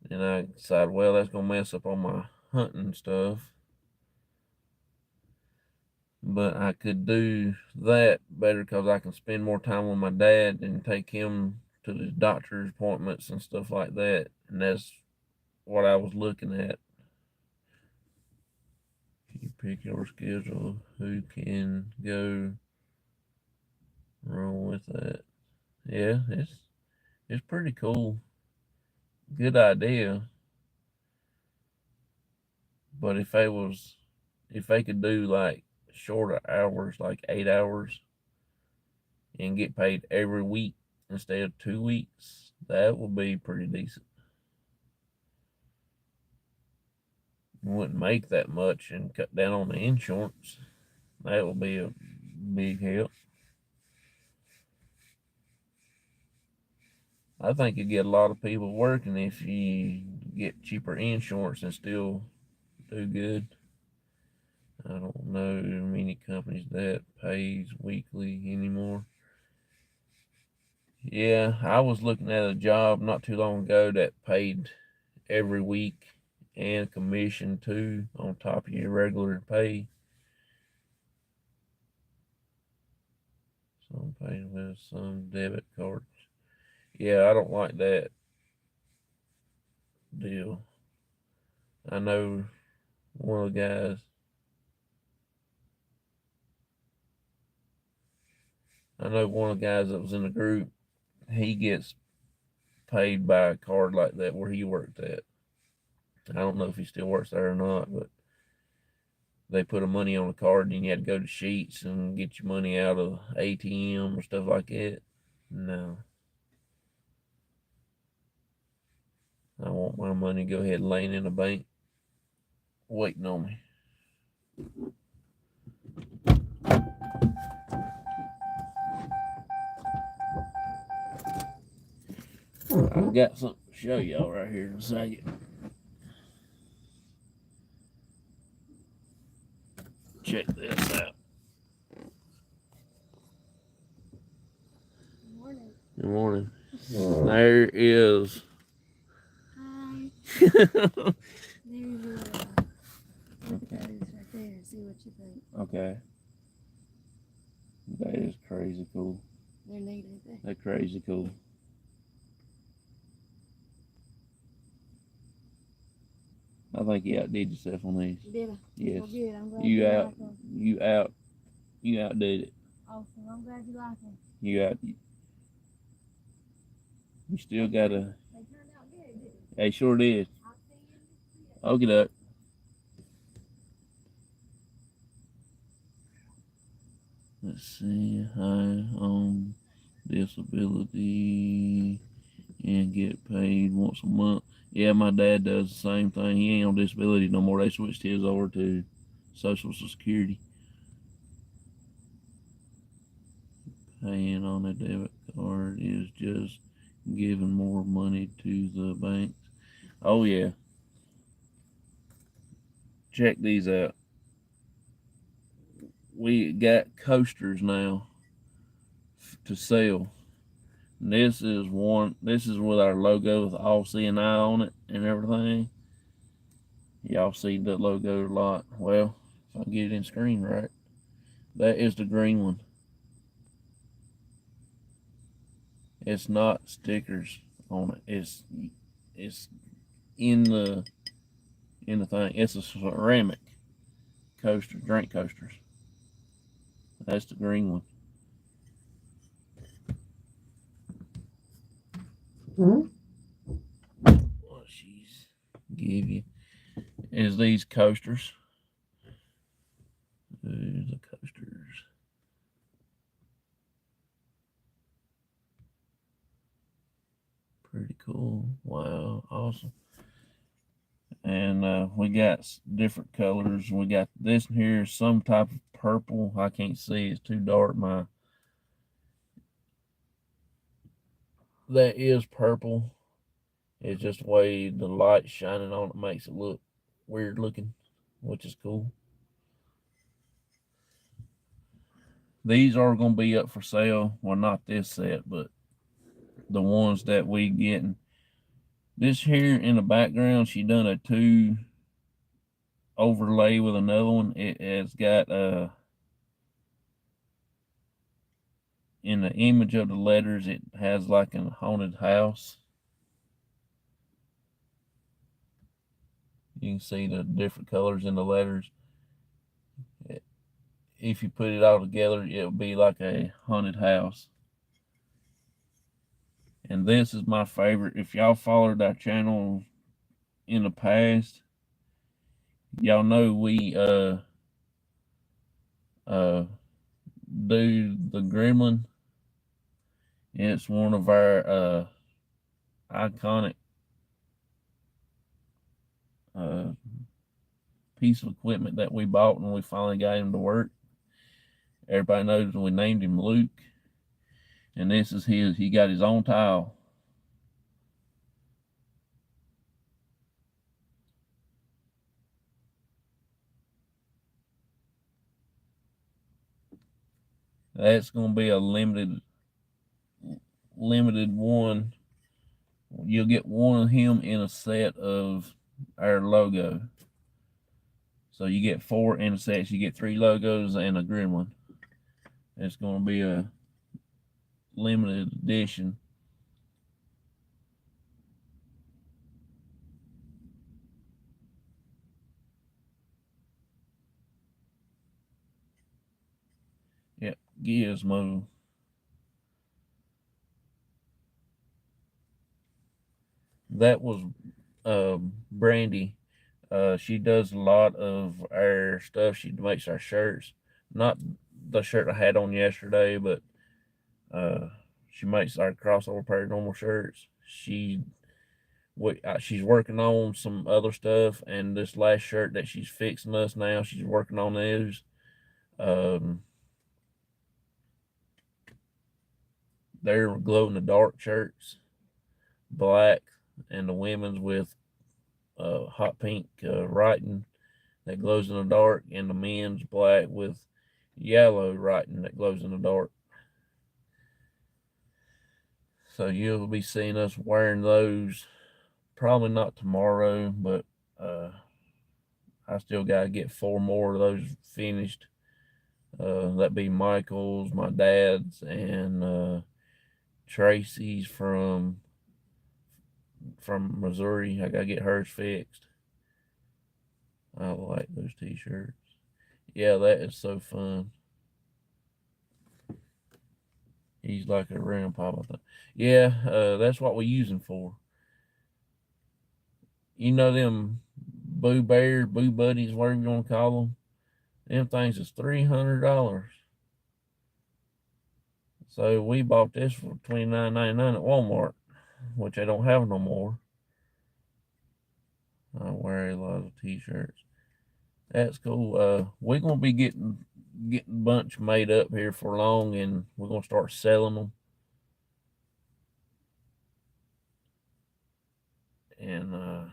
and I decided, well, that's gonna mess up on my hunting stuff. But I could do that better because I can spend more time with my dad and take him to the doctor's appointments and stuff like that. And that's what I was looking at. You pick your schedule. Who can go wrong with that? Yeah, it's pretty cool. Good idea. But if they could do like shorter hours, like 8 hours, and get paid every week instead of 2 weeks, that would be pretty decent. Wouldn't make that much and cut down on the insurance. That would be a big help. I think you get a lot of people working if you get cheaper insurance and still do good. I don't know many companies that pays weekly anymore. Yeah, I was looking at a job not too long ago that paid every week and commission too on top of your regular pay. Some paid with some debit cards. Yeah, I don't like that deal. I know one of the guys. I know one of the guys that was in the group. He gets paid by a card like that where he worked at. I don't know if he still works there or not, but they put a money on a card and you had to go to Sheets and get your money out of ATM or stuff like that. No. I want my money to go ahead and laying in the bank waiting on me. I've got something to show y'all right here in a second. Check this out. Good morning. Good morning. There is. Hi. There's a look at those right there. See what you think. Okay. That is crazy cool. They're neat, ain't they? They're crazy cool. I think you outdid yourself on these. Did I? Yes. Well, good. I'm glad You like them. You outdid it. Awesome. I'm glad you like them. You still gotta. They turned out good, didn't They sure did. I'll see you in Okay, duck. Let's see. High on disability and get paid once a month. Yeah, my dad does the same thing. He ain't on disability no more. They switched his over to Social Security. Paying on a debit card is just giving more money to the banks. Oh yeah. Check these out. We got coasters now to sell. And this is one. This is with our logo with all seeing eye on it and everything. Y'all see the logo a lot. Well, if I can get it in screen right, that is the green one. It's not stickers on it. It's in the thing. It's a ceramic coaster, drink coasters. That's the green one. What she's give you is these coasters. There's the coasters. Pretty cool. Wow, awesome. And we got different colors. We got this here, some type of purple. I can't see; it's too dark. That is purple. It's just the way the light shining on it makes it look weird looking, which is cool. These are going to be up for sale. Well, not this set, but the ones that we getting. This here in the background, she done a 2 overlay with another one. It has got in the image of the letters, it has like a haunted house. You can see the different colors in the letters. If you put it all together, it'll be like a haunted house. And this is my favorite. If y'all followed our channel in the past, y'all know we do the gremlin. It's one of our iconic piece of equipment that we bought when we finally got him to work. Everybody knows we named him Luke. And this is his. He got his own tile. That's going to be a limited one. You'll get one of him in a set of our logo. So you get 4 in a set. You get 3 logos and a gremlin. It's going to be a limited edition. Yep, Gizmo. that was Brandy. She does a lot of our stuff. She makes our shirts. Not the shirt I had on yesterday, but uh, she makes our crossover paranormal shirts. She's working on some other stuff, and this last shirt that she's fixing us now, she's working on those. Um, they're glow in the dark shirts, black, and the women's with hot pink writing that glows in the dark, and the men's black with yellow writing that glows in the dark. So you'll be seeing us wearing those probably not tomorrow, but uh, I still got to get 4 more of those finished. That be Michael's, my dad's, and Tracy's from Missouri. I gotta get hers fixed. I like those t-shirts. Yeah, that is so fun. He's like a grandpa. Yeah, that's what we use him for. You know them Boo Bears, Boo Buddies, whatever you want to call them. Them things is $300. So we bought this for $29.99 at Walmart, which I don't have no more. I wear a lot of t-shirts. That's cool. We're gonna be getting a bunch made up here for long, and we're gonna start selling them. And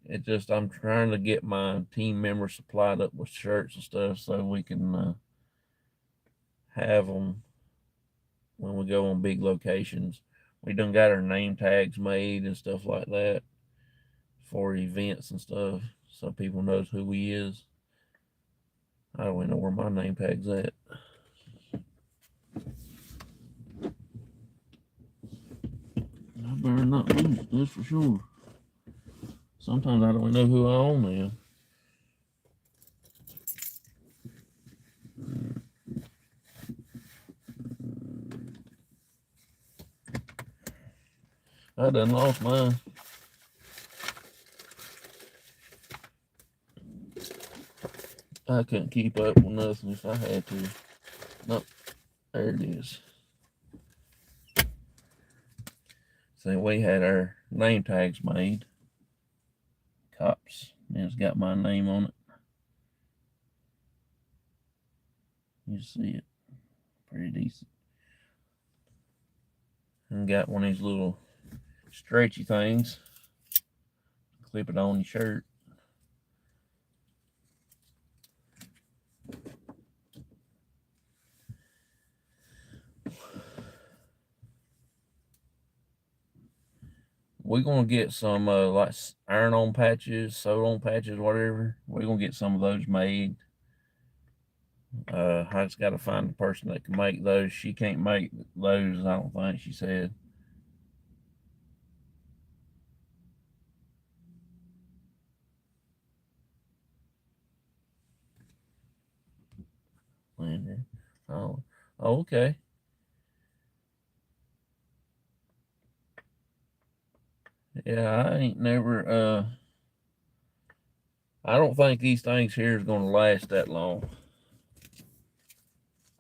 it just I'm trying to get my team members supplied up with shirts and stuff so we can have them when we go on big locations. We done got our name tags made and stuff like that for events and stuff, so people knows who we is. I don't even know where my name tag's at. I better not lose it, that's for sure. Sometimes I don't even know who I own now. I done lost mine. I couldn't keep up with nothing if I had to. Nope, there it is. So we had our name tags made. Cops. And it's got my name on it. You see it. Pretty decent. And got one of these little stretchy things. Clip it on your shirt. We're gonna get some like iron-on patches, sew-on patches, whatever. We're gonna get some of those made. I just gotta find the person that can make those. She can't make those, I don't think, she said. Oh, okay. Yeah, I ain't never I don't think these things here is gonna last that long.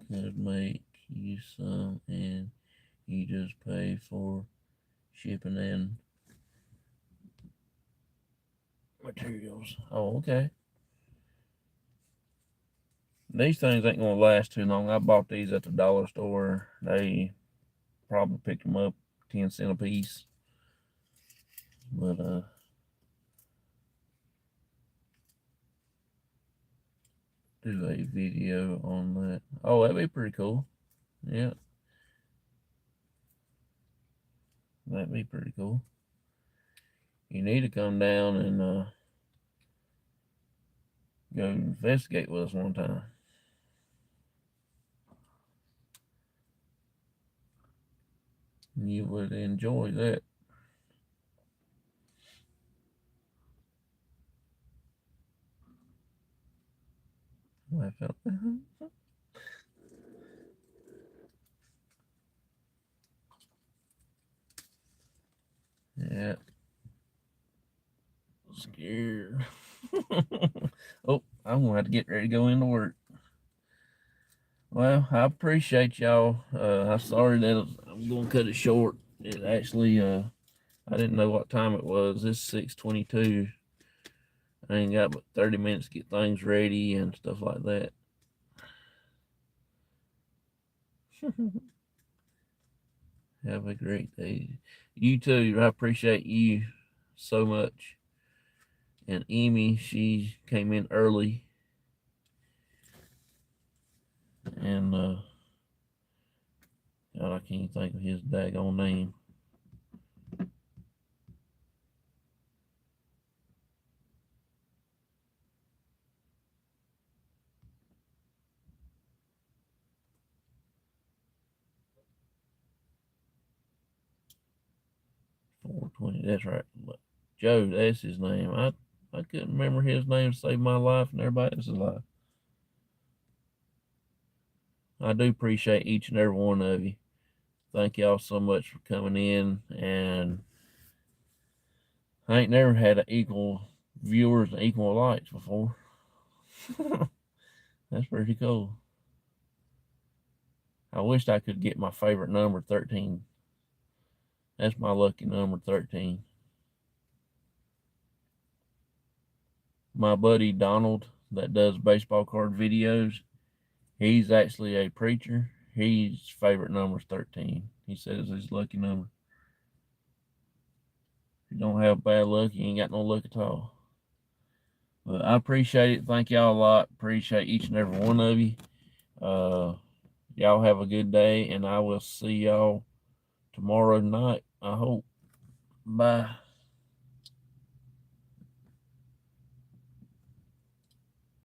Could make you some and you just pay for shipping and materials. Oh, okay. These things ain't gonna last too long. I bought these at the dollar store. They probably picked them up 10 cents a piece. But do a video on that. Oh, that'd be pretty cool. Yeah. That'd be pretty cool. You need to come down and go investigate with us one time. You would enjoy that. I felt Oh, I'm gonna have to get ready to go into work. Well, I appreciate y'all. I'm sorry that I'm gonna cut it short. It actually, I didn't know what time it was. It's 6:22. I ain't got but 30 minutes to get things ready and stuff like that. Have a great day. You too. I appreciate you so much. And Amy, she came in early. And God, I can't think of his daggone name. $4.20. That's right. Joe, that's his name. I couldn't remember his name to save my life and everybody else's life. I do appreciate each and every one of you. Thank y'all so much for coming in. And I ain't never had an equal viewers and equal likes before. That's pretty cool. I wished I could get my favorite number, 13. That's my lucky number, 13. My buddy Donald that does baseball card videos, he's actually a preacher. His favorite number is 13. He says his lucky number. If you don't have bad luck, you ain't got no luck at all. But I appreciate it. Thank y'all a lot. Appreciate each and every one of you. Y'all have a good day, and I will see y'all tomorrow night, I hope. Bye.